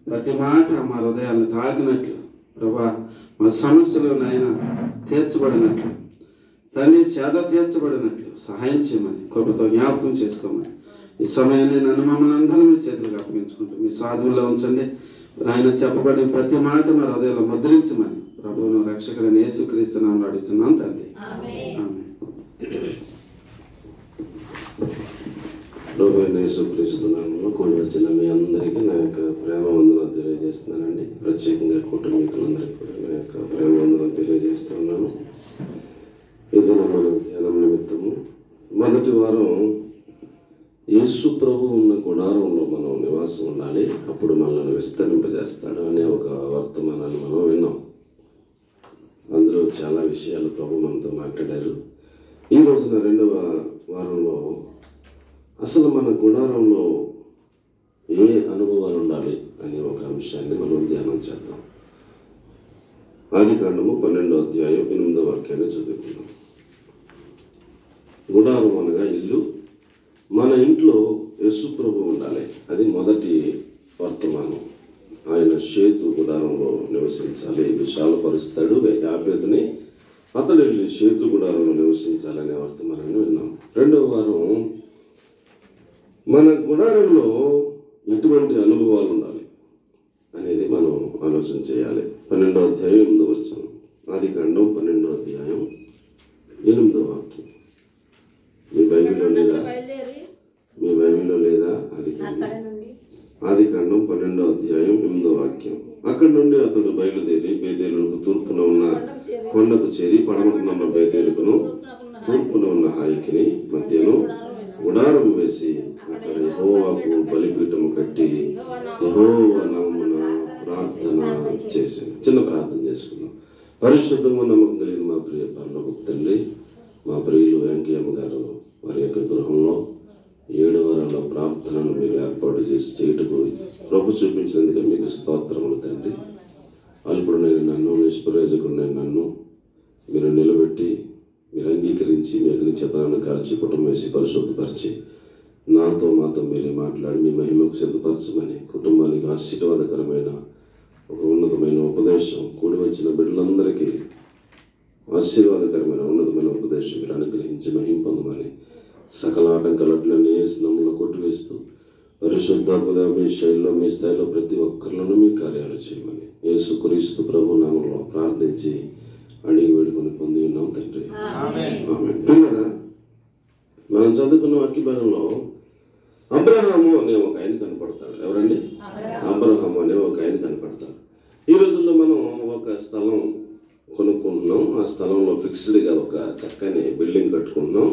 ప్రతి మాట మా హృదయాన్ని తాకినట్లు ప్రభా, మా సమస్యలు నాయన తీర్చబడినట్లు, తండ్రి చేద తీర్చబడినట్లు సహాయం చేయమని కృపతో జ్ఞాపకం చేసుకోమని ఈ సమయాన్ని నన్ను మమ్మల్ని అందరూ మీ చేతులకు అప్పగించుకుంటూ మీ సాధనలో ఉంచండి. ఆయన చెప్పబడిన ప్రతి మాట మా హృదయంలో ముద్రించమని ప్రభువును రక్షకుడైన యేసుక్రీస్తు నామములో అడుగుతున్నాం తండ్రి. ఆమేన్. ప్రభువైన యేసుక్రీస్తు నామములో కూడి వచ్చిన మీ అందరికీ నా యొక్క ప్రేమ వందనాలు తెలియజేస్తున్నానండి. ప్రత్యేకంగా కుటుంబీకులందరికీ కూడా నా యొక్క ప్రేమ వందనాలు తెలియజేస్తున్నాను. ఇది మన ధ్యానం నిమిత్తము మొదటి వారం యేసు ప్రభు ఉన్న గుడారంలో మనం నివాసం ఉండాలి, అప్పుడు మనల్ని విస్తరింపజేస్తాడు అనే ఒక వర్తమానాన్ని మనం విన్నాం. అందులో చాలా విషయాలు ప్రభు మనతో మాట్లాడారు. ఈ రోజున రెండవ వారంలో అసలు మన గుడారంలో ఏ అనుభవాలు ఉండాలి అనే ఒక అంశాన్ని మనం ధ్యానం చేద్దాం. ఆదికాండము 12వ అధ్యాయం 8వ వాక్యాన్ని చదువుకుందాం. గుడారం అనగా ఇల్లు. మన ఇంట్లో యేసు ప్రభు ఉండాలి, అది మొదటి వర్తమానం. ఆయన షేతు గుడారంలో నివసించాలి, విశాలపరుస్తాడు యాబేతుని, అతడు వెళ్ళి షేతు గుడారంలో నివసించాలనే వర్తమానాన్ని విన్నాం. రెండవ వారం మన గుడారంలో ఎటువంటి అనుభవాలు ఉండాలి అనేది మనం ఆలోచన చేయాలి. 12వ అధ్యాయం 8వ వచనం, ఆదికాండం 12వ అధ్యాయం 8వ వాక్యం. మీ బైబిల్లో లేదా? ఆదికాండం 12వ అధ్యాయం 8వ వాక్యం. అక్కడి నుండి అతడు బయలుదేరి బేతేలుకు తూర్పున ఉన్న కొండకు చేరి పడమటనున్న బేతేలుకును తూర్పున ఉన్న హాయికిని మధ్యలో గుడారం వేసి అక్కడ యెహోవాకు బలిపీఠము కట్టి యెహోవా నామమున ప్రార్థన చేసింది. చిన్న ప్రార్థన చేసుకుందాం. పరిశుద్ధంగా నమ్మకం కలిగిన మా ప్రియ పరలోకపు తండ్రి, మా ప్రియులు వెంకయ్యమ్మ గారు వారి యొక్క గృహంలో 7వ వారాల ప్రార్థనను మీరు ఏర్పాటు చేసి చేయుటకు ప్రభు చూపించినందుకే మీకు స్తోత్రములు తండ్రి. అల్పుడు నేను నన్ను, నిష్ప్రయోజకుడు నన్ను మీరు నిలబెట్టి మీరు అంగీకరించి మీ అగ్ని చేతనాన్ని కాల్చి కుటుంబం వేసి పరిశుద్ధపరిచి నాతో మాతో మీరే మాట్లాడి మీ మహిమకు సిద్ధపరచమని, కుటుంబానికి ఆశీర్వాదకరమైన ఒక ఉన్నతమైన ఉపదేశం, కూడి వచ్చిన బిడ్డలందరికీ ఆశీర్వాదకరమైన ఉన్నతమైన ఉపదేశం మీరు అనుగ్రహించి మహిమ పొందమని, సకల ఆటంకాలట్లన్నీ స్నామంలో కొట్టివేస్తూ పరిశుద్ధాత్మ మీ శైలిలో మీ స్థాయిలో ప్రతి ఒక్కరిలోనూ మీ కార్యాలు చేయమని యేసుక్రీస్తు ప్రభు నామంలో ప్రార్థించి అడిగి వేడుకొని పొంది ఉన్నాం తండ్రి. ఆమేన్. మనం చదువుకున్న వాక్య భాగంలో అబ్రహాము అనే ఒక ఆయన కనపడతాడు. ఎవరండి? అబ్రహాము అనే ఒక ఆయన కనపడతాడు. ఈ రోజుల్లో మనం ఒక స్థలం కొనుక్కుంటున్నాం, ఆ స్థలంలో ఫిక్స్డ్గా ఒక చక్కని బిల్డింగ్ కట్టుకుంటున్నాం,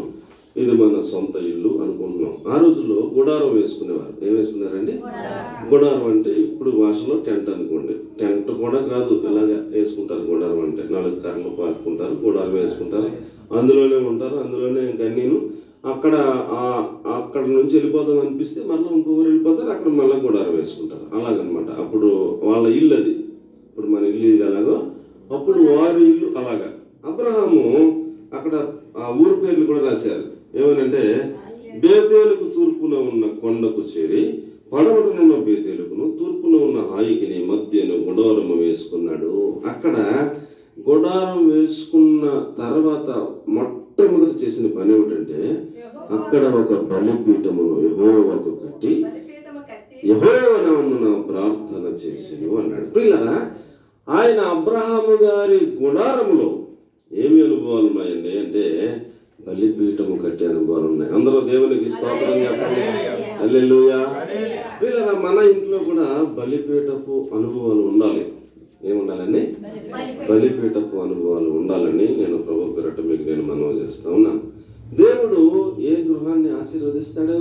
ఇది మన సొంత ఇల్లు అనుకుంటున్నాం. ఆ రోజుల్లో గుడారం వేసుకునేవారు. ఏం వేసుకున్నారండి? గుడారం అంటే ఇప్పుడు భాషలో టెంట్ అనుకోండి. టెంట్ కూడా కాదు, ఇలాగా వేసుకుంటారు. గుడారం అంటే 4 కర్రలు పాతుకుంటారు, గుడారం వేసుకుంటారు, అందులోనే ఉంటారు. అందులోనే ఇంకా నేను అక్కడ నుంచి వెళ్ళిపోదాం అనిపిస్తే మళ్ళీ ఇంకో ఊరు వెళ్ళిపోతారు, అక్కడ మళ్ళీ గుడారం వేసుకుంటారు. అలాగనమాట. అప్పుడు వాళ్ళ ఇల్లు అది. ఇప్పుడు మన ఇల్లు ఇది ఎలాగో అప్పుడు వారి ఇల్లు అలాగా. అబ్రహాము అక్కడ ఆ ఊరు పేర్లు కూడా రాశారు. ఏమనంటే బేతేలుకు తూర్పున ఉన్న కొండకు చేరి పడమటనున్న బేతేలుకును తూర్పున ఉన్న హాయికిని మధ్యను గుడారము వేసుకున్నాడు. అక్కడ గుడారం వేసుకున్న తర్వాత మొట్టమొదటి చేసిన పని ఏమిటంటే అక్కడ ఒక బలిపీఠమును యెహోవాకు కట్టి యెహోవా నామమున ప్రార్థన చేసెను అన్నాడు. ప్రియులారా, ఆయన అబ్రహాము గారి గుడారములో ఏమి అనుభవాలు ఉన్నాయండి అంటే బలిపీఠము కట్టే అనుభవాలు ఉన్నాయి. అందరూ దేవునికి స్తోత్రం చెప్పండి. హల్లెలూయా. వీళ్ళ మన ఇంట్లో కూడా బలిపీఠపు అనుభవాలు ఉండాలి. ఏముండాలండి? బలిపీఠపు అనుభవాలు ఉండాలని నేను ప్రభు పేరట మీకు నేను మనవి చేస్తా ఉన్నాను. దేవుడు ఏ గృహాన్ని ఆశీర్వదిస్తాడు?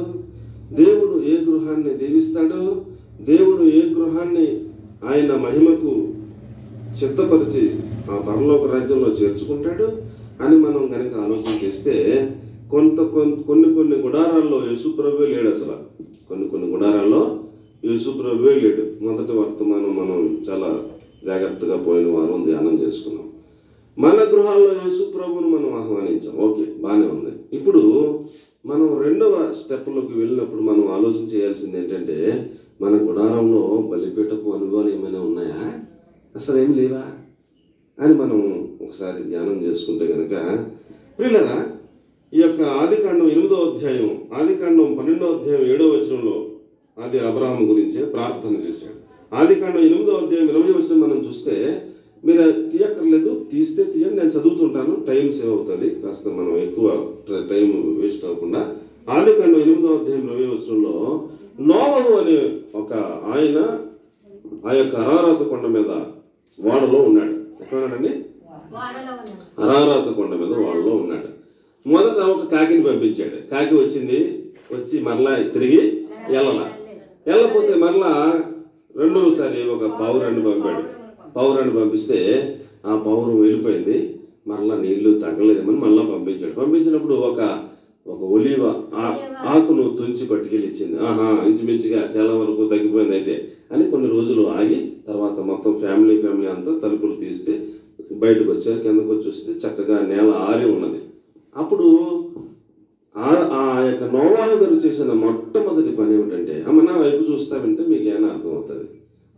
దేవుడు ఏ గృహాన్ని దీవిస్తాడు? దేవుడు ఏ గృహాన్ని ఆయన మహిమకు చిత్తపరిచి ఆ పరలోక రాజ్యంలో చేర్చుకుంటాడు అని మనం కనుక ఆలోచన చేస్తే కొన్ని గుడారాల్లో యేసుప్రభువే లేడు. అసలు కొన్ని గుడారాల్లో యేసుప్రభువే లేడు. మొదటి వర్తమానం మనం చాలా జాగ్రత్తగా పోయిన వారం ధ్యానం చేసుకున్నాం. మన గృహాల్లో యేసుప్రభువును మనం ఆహ్వానించాం. ఓకే, బాగానే ఉంది. ఇప్పుడు మనం రెండవ స్టెప్లోకి వెళ్ళినప్పుడు మనం ఆలోచన చేయాల్సింది ఏంటంటే మన గుడారంలో బలిపీఠపు అసలు ఏమి లేవా అని మనం ఒకసారి ధ్యానం చేసుకుంటే కనుక ప్రియులరా, ఈ యొక్క ఆదికాండం 8వ అధ్యాయం, ఆదికాండం 12వ అధ్యాయం 7వ వచనంలో అది అబ్రహాము గురించే ప్రార్థన చేశాడు. ఆదికాండం 8వ అధ్యాయం 20వ వచనం మనం చూస్తే, మీరు తీయక్కర్లేదు, తీస్తే తీయండి, నేను చదువుతుంటాను, టైం సేవ్ అవుతుంది, కాస్త మనం ఎక్కువ టైం వేస్ట్ అవ్వకుండా. ఆదికాండం 8వ అధ్యాయం 20వ వచనంలో నోవహు అనే ఒక ఆయన ఆ యొక్క అరారాతు కొండ మీద వాడలో ఉన్నాడు. ఎక్కడ ఉన్నాడండి? అరారాతు కొండ మీద వాడలో ఉన్నాడు. మొదట ఒక కాకిని పంపించాడు. కాకి వచ్చి మరలా తిరిగి వెళ్ళపోతే మరలా రెండవసారి ఒక పావురాన్ని పంపాడు. పావురాన్ని పంపిస్తే ఆ పావురం వెళ్ళిపోయింది. మరలా నీళ్లు తగ్గలేదేమని మళ్ళా పంపించాడు. పంపించినప్పుడు ఒక ఒలివ ఆకును తుంచి పట్టుకెళ్ళి ఇచ్చింది. ఇంచుమించుగా చాలా వరకు తగ్గిపోయింది అయితే అని కొన్ని రోజులు ఆగి తర్వాత మొత్తం ఫ్యామిలీ అంతా తలుపులు తీస్తే బయటకు వచ్చారు. కిందకు వచ్చి వస్తే చక్కగా నేల ఆరి ఉన్నది. అప్పుడు ఆ యొక్క నోవాహు గారు చేసిన మొట్టమొదటి పని ఏమిటంటే, నా వైపు చూస్తామంటే మీకు ఏమైనా అర్థమవుతుంది.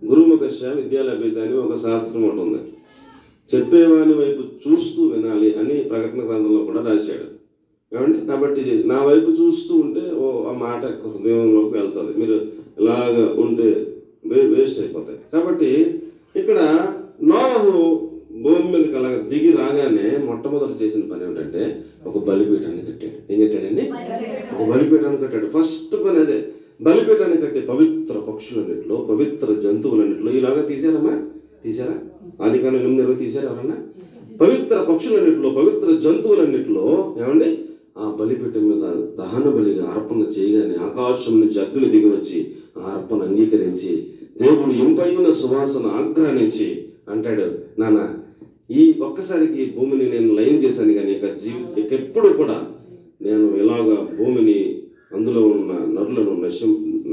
గురుముఖశ విద్యాలభ్యత అని ఒక శాస్త్రం ఒకటి ఉంది. చెప్పేవాని వైపు చూస్తూ వినాలి అని ప్రకటన గ్రంథంలో కూడా రాశాడు. ఏమండి? కాబట్టి నా వైపు చూస్తూ ఉంటే ఆ మాట హృదయంలోకి వెళ్తుంది. మీరు ఇలాగ ఉంటే వేస్ట్ అయిపోతాయి. కాబట్టి ఇక్కడ నోవహు భూమి మీదకి అలాగ దిగి రాగానే మొట్టమొదటి చేసిన పని ఏమిటంటే ఒక బలిపీఠాన్ని కట్టాడు. ఏం కట్టాడండి? ఒక బలిపీఠాన్ని కట్టాడు. ఫస్ట్ పని అదే. బలిపీఠాన్ని కట్టి పవిత్ర పక్షులన్నింటిలో, పవిత్ర జంతువులన్నింటిలో ఇలాగా తీసారా? ఆదికాండం 8:20 తీశారు ఎవరన్నా? పవిత్ర పక్షులన్నింటిలో, పవిత్ర జంతువులన్నింటిలో ఏమండి ఆ బలిపీఠం మీద దహన బలిగా అర్పణ చేయగానే ఆకాశం నుంచి అగ్ని దిగి వచ్చి ఆ అర్పణ అంగీకరించి దేవుడు ఇంపైన సువాసన ఆగ్రహించి అంటాడు, నాన్న ఈ ఒక్కసారికి భూమిని నేను లయం చేశాను, కానీ ఇక ఎప్పుడు కూడా నేను ఇలాగా భూమిని అందులో ఉన్న నరులను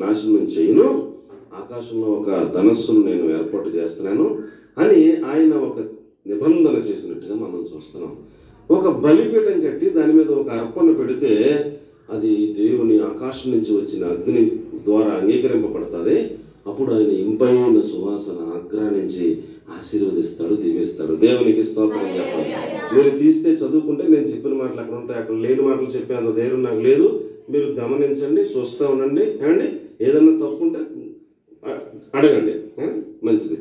నాశనం చేయను, ఆకాశంలో ఒక ధనస్సును నేను ఏర్పాటు చేస్తున్నాను అని ఆయన ఒక నిబంధన చేసినట్టుగా మనం చూస్తున్నాం. ఒక బలిపీఠం కట్టి దాని మీద ఒక అర్పణ పెడితే అది దేవుని ఆకాశం నుంచి వచ్చిన అగ్ని ద్వారా అంగీకరింపబడుతుంది. అప్పుడు ఆయన ఇంపైన సువాసన ఆగ్రహించి ఆశీర్వదిస్తాడు, దీవిస్తాడు. దేవునికి స్తోత్రం చెప్పాలి. మీరు తీస్తే చదువుకుంటే నేను చెప్పిన మాటలు అక్కడ ఉంటాయి. అక్కడ లేని మాటలు చెప్పే అంత ధైర్యం నాకు లేదు. మీరు గమనించండి, చూస్తూ ఉండండి. ఏమండి? ఏదన్నా తప్పు ఉంటే అడగండి, మంచిది.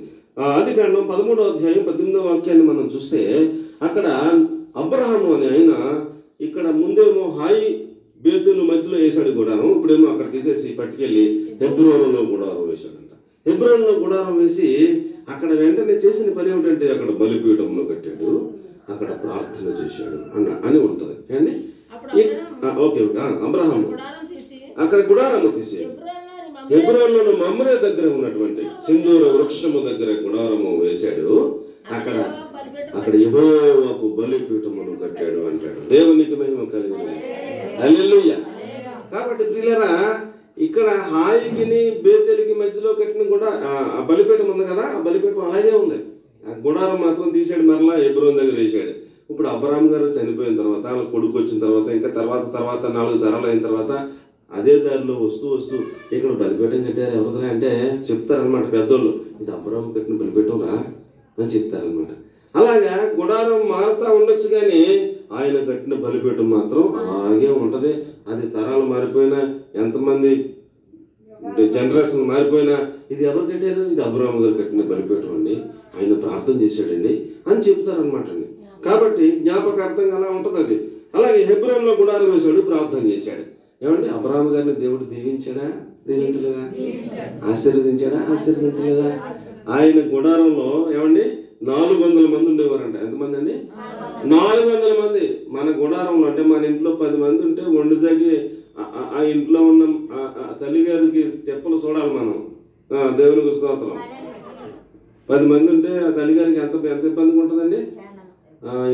ఆదికాండం 13వ అధ్యాయం 18వ వాక్యాన్ని మనం చూస్తే అక్కడ అబ్రహాము అని ఆయన ఇక్కడ ముందేమో హాయి బేతుల మధ్యలో వేశాడు గుడారం. ఇప్పుడేమో అక్కడ తీసేసి పట్టుకెళ్ళి హెబ్రోనులో గుడారం వేశాడంట. హెబ్రోనులో గుడారం వేసి అక్కడ వెంటనే చేసిన పని ఏమిటంటే అక్కడ బలిపీఠంలో కట్టాడు, అక్కడ ప్రార్థన చేశాడు అని ఉంటుంది. అండి ఓకే. అబ్రహాము అక్కడ గుడారము తీసి హెబ్రోనులో మమ్రే దగ్గర ఉన్నటువంటి సింధూర వృక్షము దగ్గర గుడారము వేశాడు. అక్కడ యెహోవాకు బలిపీఠమును కట్టాడు అంటాడు. దేవునికి మహిమ కలిగింది. హల్లెలూయా. కాబట్టి ప్రియులారా, ఇక్కడ హాయికిని బేతేలికి మధ్యలో కట్టిన కూడా ఆ బలిపీఠం ఉంది కదా, ఆ బలిపీఠం అలాగే ఉంది. ఆ గుడారం మాత్రం తీసాడు, మరలా హెబ్రోను దగ్గర వేసాడు. ఇప్పుడు అబ్రహాం గారు చనిపోయిన తర్వాత, వాళ్ళ కొడుకు వచ్చిన తర్వాత, ఇంకా తర్వాత 4 తరాలు అయిన తర్వాత అదే దారిలో వస్తూ ఇక్కడ బలిపీఠం కట్టారు ఎవరిదా అంటే చెప్తారనమాట పెద్దోళ్ళు, ఇది అబ్రహాం కట్టిన బలిపీఠం రా అని చెప్తారనమాట. అలాగా గుడారం మారుతా ఉండొచ్చు, కానీ ఆయన కట్టిన బలిపీఠం మాత్రం అలాగే ఉంటది. అది తరాలు మారిపోయినా, ఎంతమంది జనరేషన్ మారిపోయినా, ఇది ఎవరు కట్టారు? ఇది అబ్రహాము గారు కట్టిన బలిపీఠం అండి, ఆయన ప్రార్థన చేశాడండి అని చెప్తారనమాట అండి. కాబట్టి జ్ఞాపకార్థంగా అలా ఉంటుంది అది. అలాగే హెబ్రోనులో గుడారం వేశాడు, ప్రార్థన చేశాడు. ఏమండి? అబ్రహాము గారిని దేవుడు దీవించాడా? దీవించలేదా? ఆశీర్వదించలేదా? ఆయన గుడారంలో ఏమండి 400 మంది ఉండేవారంట. ఎంతమంది అండి? 400 మంది. మన గుడారంలో అంటే మన ఇంట్లో 10 మంది ఉంటే వండుదాకి ఆ ఇంట్లో ఉన్న తల్లిగారికి తెప్పలు చూడాలి మనం. దేవునికి స్తోత్రం. 10 మంది ఉంటే ఆ తల్లిగారికి ఎంత ఇబ్బందిగా ఉంటుందండి.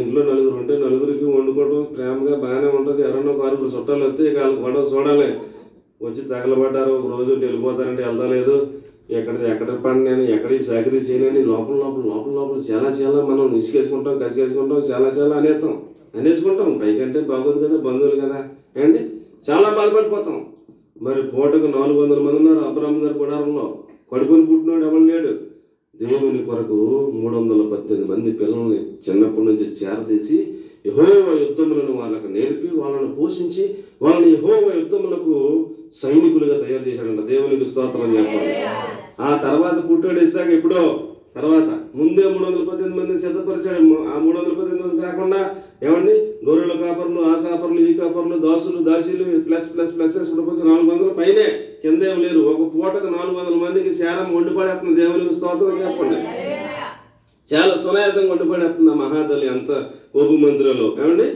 ఇంట్లో 4 ఉంటే 4కి వండుకోవడం ప్రేమగా బాగానే ఉంటుంది. ఎవరన్నా 6 చుట్టాలు వస్తే ఇక వాళ్ళకి గొడవ చూడాలి. వచ్చి తగలబడ్డారు, ఒక రోజు వెళ్ళిపోతారంటే వెళ్తలేదు, ఎక్కడ పని నేను ఎక్కడి చాకరీ చేయలేని లోపల చాలా మనం ఇసుకేసుకుంటాం, కసికేసుకుంటాం, చాలా అనేసుకుంటాం. పైకంటే బాగోదు కదా, బంధువులు కదా ఏమండి, చాలా బాధపడిపోతాం. మరి పూటకు 400 మంది ఉన్నారు అబ్రహాం గారి గుడారంలో. కడుపుని పుట్టినోడు ఎవరు లేడు. దేవుని కొరకు 318 మంది పిల్లల్ని చిన్నప్పటి నుంచి చేరదీసి యెహోవా యుద్ధములను వాళ్ళకు నేర్పి వాళ్ళను పోషించి వాళ్ళని యెహోవా యుద్ధములకు సైనికులుగా తయారు చేశాడంట. దేవునికి స్తోత్రం చెప్పాలి. ఆ తర్వాత పుట్టాడు ఇస్సాకు ఎప్పుడో తర్వాత. ముందే 318 మందిని సిద్ధపరిచాడు. ఆ 318 మంది కాకుండా ఏమండి గొర్రెల కాపర్లు, ఆ కాపర్లు, ఈ కాపర్లు, దాసులు, దాసీలు ప్లస్ ప్లస్ ప్లస్ 400 పైనే, కింద ఏం లేరు. ఒక పూటకు 400 మందికి శారం వండిపడేస్తుంది. దేవునికి స్తోత్రం చెప్పండి. చాలా సునాయాసంగా వండిపడేస్తుంది ఆ మహాతల్లి. అంత ఓపు మందిరంలో ఏమండి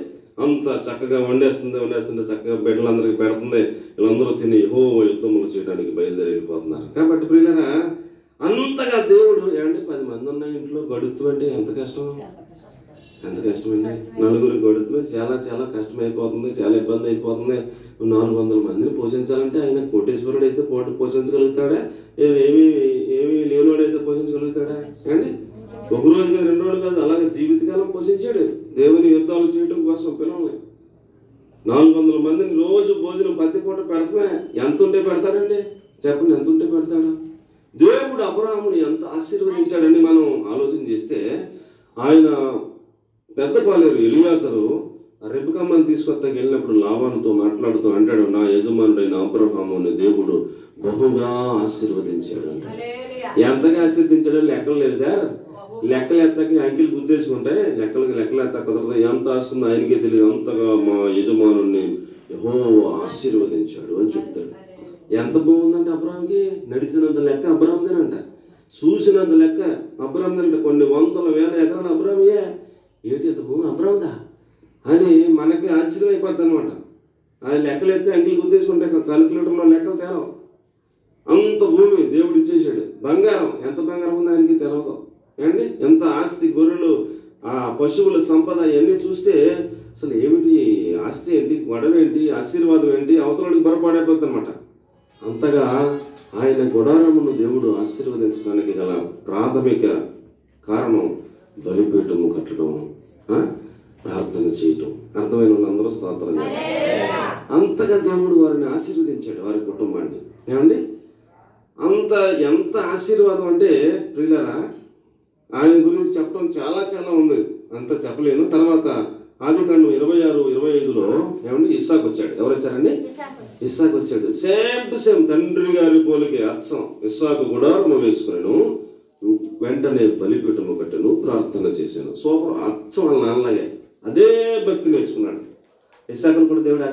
అంత చక్కగా వండేస్తుంటే చక్కగా బిడ్డలందరికీ పెడుతుంది. వీళ్ళందరూ తిని యెహోవా యుద్ధములు చేయడానికి బయలుదేరి వెళ్ళిపోతున్నారు. కాబట్టి ప్రియులారా, అంతగా దేవుడు ఏమంటే 10 మంది ఉన్న ఇంట్లో గడుతూ అంటే ఎంత కష్టం, ఎంత కష్టమండి. నలుగురు గడుతూ చాలా చాలా కష్టమైపోతుంది, చాలా ఇబ్బంది అయిపోతుంది. 400 మందిని పోషించాలంటే ఆయన కోటేశ్వరుడు అయితే పోషించగలుగుతాడా? ఏమి లేనివాడైతే పోషించగలుగుతాడా? అండి ఒక రోజు కాదు, 2 రోజులు కాదు, అలాగే జీవితకాలం పోషించాడు దేవుని యుద్ధాలు చేయడం కోసం పిల్లల్ని. 400 మందిని రోజు భోజనం ప్రతి పూట పెడతామే. ఎంత ఉంటే పెడతాడండి చెప్పండి, ఎంత ఉంటే పెడతాడు? దేవుడు అబ్రాహాముని ఎంత ఆశీర్వదించాడని మనం ఆలోచన చేస్తే, ఆయన పెద్ద పాలేరు ఎలియాజరు రెబెక్కమ్మని తీసుకొస్తాకి వెళ్ళినప్పుడు లాబానుతో మాట్లాడుతూ అంటాడు, నా యజమానుడైన అబ్రాహాముని దేవుడు బహుగా ఆశీర్వదించాడు అంట. ఎంతగా ఆశీర్వదించాడో లెక్కలు లేదు సార్. లెక్కలు ఎత్తాకి అంకిలు గుద్దేసుకుంటే లెక్కలు ఎత్తా కుదరదు. ఎంత వస్తుందో ఆయనకే తెలియదు. అంతగా మా యజమానుని యెహోవా ఆశీర్వదించాడు అని చెప్తాడు. ఎంత బాగుందంటే అబ్రాహాంకి నడిచినంత లెక్క అబ్రాహాందేనంట, చూసినంత లెక్క అబ్రాహాందేనంట. కొన్ని 100,000 ఎకరాలు అబ్రాహాంయే. ఏంటి ఎంత భూమి అబ్రాహాందా అని మనకి ఆశ్చర్యం అయిపోద్ది అనమాట. ఆయన లెక్కలు ఎత్తే అంకిలు గుద్దేసుకుంటే కాలిక్యులేటర్లో లెక్కలు తేలవు. అంత భూమి దేవుడు ఇచ్చేసాడు. బంగారం, ఎంత బంగారం ఉంది ఆయనకి తెలవదు. ఏమండి ఎంత ఆస్తి, గొర్రెలు, ఆ పశువుల సంపద ఇవన్నీ చూస్తే అసలు ఏమిటి ఆస్తి ఏంటి, గొడవేంటి, ఆశీర్వాదం ఏంటి, అవతలకి పొరపాడైపోతుంది అనమాట. అంతగా ఆయన గుడారమును దేవుడు ఆశీర్వదించడానికి గల ప్రాథమిక కారణం బలిపీఠము కట్టడం, ప్రార్థన చేయటం. అర్థమైన వాళ్ళందరూ స్తోత్రం. అంతగా దేవుడు వారిని ఆశీర్వదించాడు, వారి కుటుంబాన్ని. ఏమండి ఎంత ఆశీర్వాదం అంటే ప్రియులారా, ఆయన గురించి చెప్పడం చాలా చాలా ఉంది, అంత చెప్పలేను. తర్వాత ఆదికాండం 26-25లో ఏమండి ఇస్సాకు వచ్చాడు. ఎవరు వచ్చారండి? ఇస్సాకు వచ్చాడు. సేమ్ టు సేమ్ తండ్రి గారి పోలికే అచ్చం. ఇస్సాకు గుడారము వేసుకున్నాను, వెంటనే బలిపీఠము కట్టెను, ప్రార్థన చేశాను. సూపర్, అచ్చం వాళ్ళ నాన్నలాగే అదే భక్తి నేర్చుకున్నాడు. ఇస్సాకును కూడా దేవుడు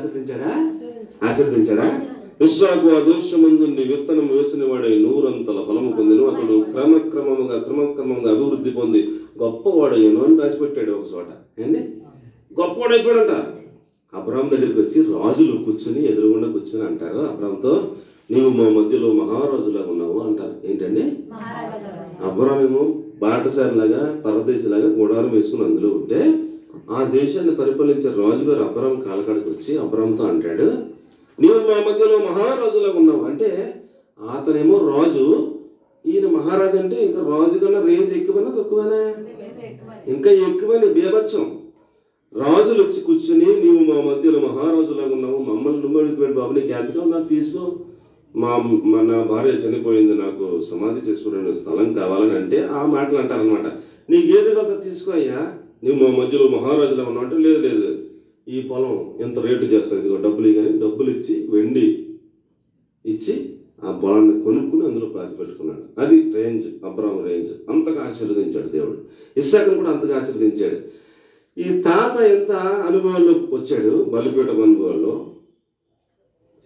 ఆశీర్వదించాడా? ఇస్సాకు ఆ దేశమందు విత్తనం వేసిన వాడే 100 ఫలము పొందెను. అతడు క్రమక్రమంగా అభివృద్ధి పొంది గొప్పవాడయ్యాను అని రాసిపెట్టాడు ఒక చోట. ఏంటి గొప్పవాడైపోయాడంట. అబ్రాహాం దగ్గరికి వచ్చి రాజులు కూర్చుని ఎదురుగుండా కూర్చుని అంటారు అబ్రాహాంతో, నీవు మా మధ్యలో మహారాజులాగా ఉన్నావు అంటారు. ఏంటండి? అబ్రాహాం ఏమో బాటసారిలాగా పరదేశిలాగా గుడారం వేసుకుని అందులో ఉంటే, ఆ దేశాన్ని పరిపాలించే రాజుగారు అబ్రాహాం కాలకాడికి వచ్చి అబ్రాహాంతో అంటాడు, నీవు మా మధ్యలో మహారాజులాగా ఉన్నావు అంటే. అతనేమో రాజు, ఈయన మహారాజు అంటే ఇంకా రాజు కన్నా రేంజ్ ఎక్కువనా తక్కువనా? ఇంకా ఎక్కువని బీభత్సం. రాజులు వచ్చి కూర్చుని నీవు మా మధ్యలో మహారాజులాగా ఉన్నావు, మమ్మల్ని నువ్వు అడుగుతున్నాడు బాబు, నీకు ఎంతగా నాకు తీసుకో, నా భార్య చనిపోయింది, నాకు సమాధి చేసుకునే స్థలం కావాలని అంటే ఆ మాటలు అంటారనమాట. నీకేది కదా తీసుకో అయ్యా, నువ్వు మా మధ్యలో మహారాజులా ఉన్నావు అంటే, లేదు ఈ పొలం ఎంత రేటు చేస్తుంది, ఇదిగో డబ్బులు కానీ డబ్బులు ఇచ్చి వెండి ఇచ్చి ఆ పొలాన్ని కొనుక్కుని అందులో పాతి పెట్టుకున్నాడు. అది రేంజ్, అబ్రాహాం రేంజ్. అంతగా ఆశీర్వదించాడు దేవుడు. ఇస్సాకును కూడా అంతగా ఆశీర్వదించాడు. ఈ తాత ఎంత అనుభవాల్లో వచ్చాడు, బలిపీఠం అనుభవాల్లో.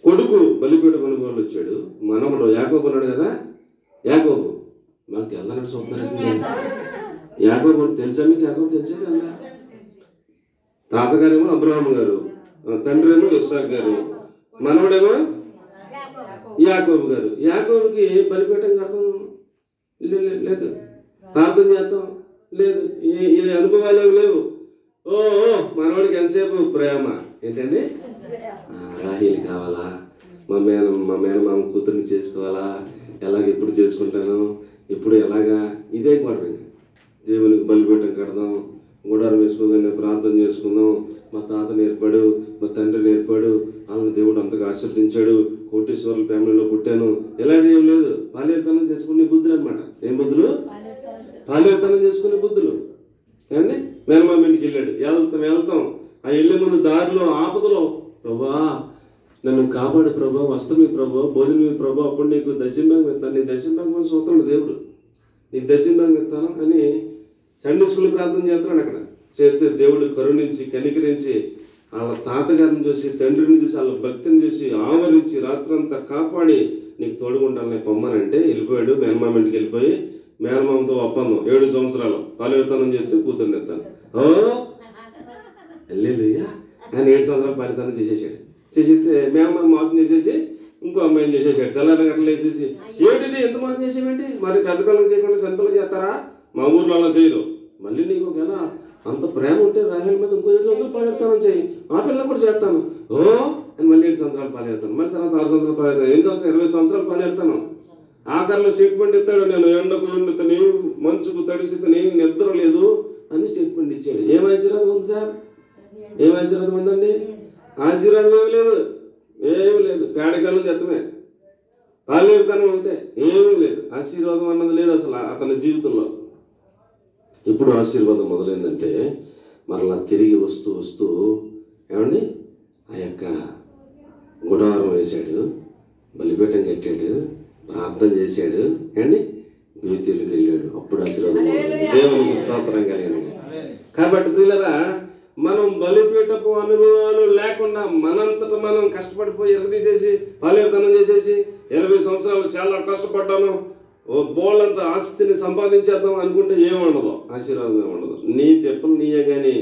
కొడుకు బలిపీఠం అనుభవాల్లో వచ్చాడు. మనవడు యాకోబు ఉన్నాడు కదా, యాకోబు మాకు తెల్లనట్టు చూస్తున్నాడు. యాకోబు తెలుసా మీకు? యాకోబు తెలుసా కదా? తాతగారేమో అబ్రాహాం గారు, తండ్రి ఏమో ఇస్సాకు గారు, మనవడేమో యాకోబు గారు. యాకోబుకి బలిపీఠం కడతాం లేదు, ప్రార్థన చేస్తాం లేదు, ఈ అనుభవాలు ఏమి లేవు. ఓ మనవాడికి ఎంతసేపు ప్రేమ ఏంటండి, రాహీలు కావాలా, మా మేనమామ కూతుర్ని చేసుకోవాలా, ఎలాగ ఎప్పుడు చేసుకుంటాను, ఇప్పుడు ఎలాగా, ఇదే గొడవ. దేవునికి బలిపీఠం కడదాం, గుడారం వేసుకోగానే ప్రార్థన చేసుకుందాం, మా తాత నేర్పాడు, మా తండ్రి నేర్పాడు, వాళ్ళని దేవుడు అంతగా ఆశీర్వదించాడు, కోటేశ్వరుల ఫ్యామిలీలో పుట్టాను, ఇలాంటి ఏం లేదు. బాల్యతనం చేసుకునే బుద్ధులు అనమాట. ఏం బుద్ధులు? బాల్యతనం చేసుకునే బుద్ధులు. ఏమండి మేనమామ ఇంటికి వెళ్ళాడు, వెళ్తాం ఆ వెళ్ళే ముందు దారిలో ఆపదలో ప్రభా నన్ను కాపాడు ప్రభా, వస్తమి ప్రభా, భోజనమి ప్రభా, అప్పుడు నీకు దశంభాగం ఇస్తాను, నీ దశంభాగం చూస్తాడు దేవుడు, నీకు దశంభాగం ఇస్తాను అని సండే స్కూల్ ప్రార్థన చేస్తున్నాడు. అక్కడ చేస్తే దేవుడు కరుణించి కనికరించి వాళ్ళ తాతగారిని చూసి తండ్రిని చూసి వాళ్ళ భక్తిని చూసి ఆవరించి రాత్రంతా కాపాడి నీకు తోడుకుంటాను పొమ్మనంటే వెళ్ళిపోయాడు. మేనమామ ఇంటికి వెళ్ళిపోయి మేనమామతో ఒప్పందం 7 సంవత్సరాలు పాలితానం చెప్తే కూతుర్ని ఎత్తాను. ఓ వెళ్ళేయ్యా ఆయన 7 సంవత్సరాలు పాలితానం చేసేసాడు. చేసేస్తే మేనమామ మోసం చేసేసి ఇంకో అమ్మాయిని చేసేసాడు. తెల్లారి గంటలు వేసేసి ఏంటిది ఎంత మోసం చేసేవేంటి, మరి పెద్ద పిల్లలు చేయకుండా చిన్న పిల్లలు చేస్తారా, మా ఊర్లో అలా చేయరు, మళ్ళీ నీకు ఒకవేళ అంత ప్రేమ ఉంటే రాహేల మీద ఇంకో 7 సంవత్సరాలు పాలేస్తానని చెయ్యి, ఆ పిల్లలు కూడా చేస్తాను. ఓ అని మళ్ళీ 7 సంవత్సరాలు పాలేస్తాను, మళ్ళీ తర్వాత 6 సంవత్సరాలు పాలేస్తాను, 8 సంవత్సరాలు 20 సంవత్సరాలు పాలేస్తాను. ఆఖరిలో స్టేట్మెంట్ ఇస్తాడు, నేను ఎండకు ఎండుతని మంచుకు తడిసితని నిద్ర లేదు అని స్టేట్మెంట్ ఇచ్చాడు. ఏం ఆశీర్వాదం ఉంది సార్, ఏం ఆశీర్వాదం ఉందండి, ఆశీర్వాదం ఏమి లేదు, ఏమి లేదు, పేడకల్లు తెత్తమే పాలేరుతనం ఉంటే ఏమీ లేదు, ఆశీర్వాదం అన్నది లేదు అసలు అతని జీవితంలో. ఇప్పుడు ఆశీర్వాదం మొదలైందంటే మరలా తిరిగి వస్తూ వస్తూ ఏమండి ఆ యొక్క గుడారం వేశాడు, బలిపీఠం కట్టాడు, ప్రార్థన చేశాడు, ఏమండి బేతేలుకి వెళ్ళాడు. అప్పుడు ఆశీర్వాదం దేవునికి స్తోత్రం కలిగింది. కాబట్టి పిల్లరా మనం బలిపీఠపు అనుభవాలు లేకుండా మనంతట మనం కష్టపడిపోయి ఎరగదీసేసి పాలేరుతనం చేసేసి 20 సంవత్సరాలు చాలా కష్టపడ్డాను, ఓ బోళ్ళంత ఆస్తిని సంపాదించేద్దాం అనుకుంటే ఏముండదు, ఆశీర్వాదం ఏముండదు. నీ తెప్పలు నీయే కానీ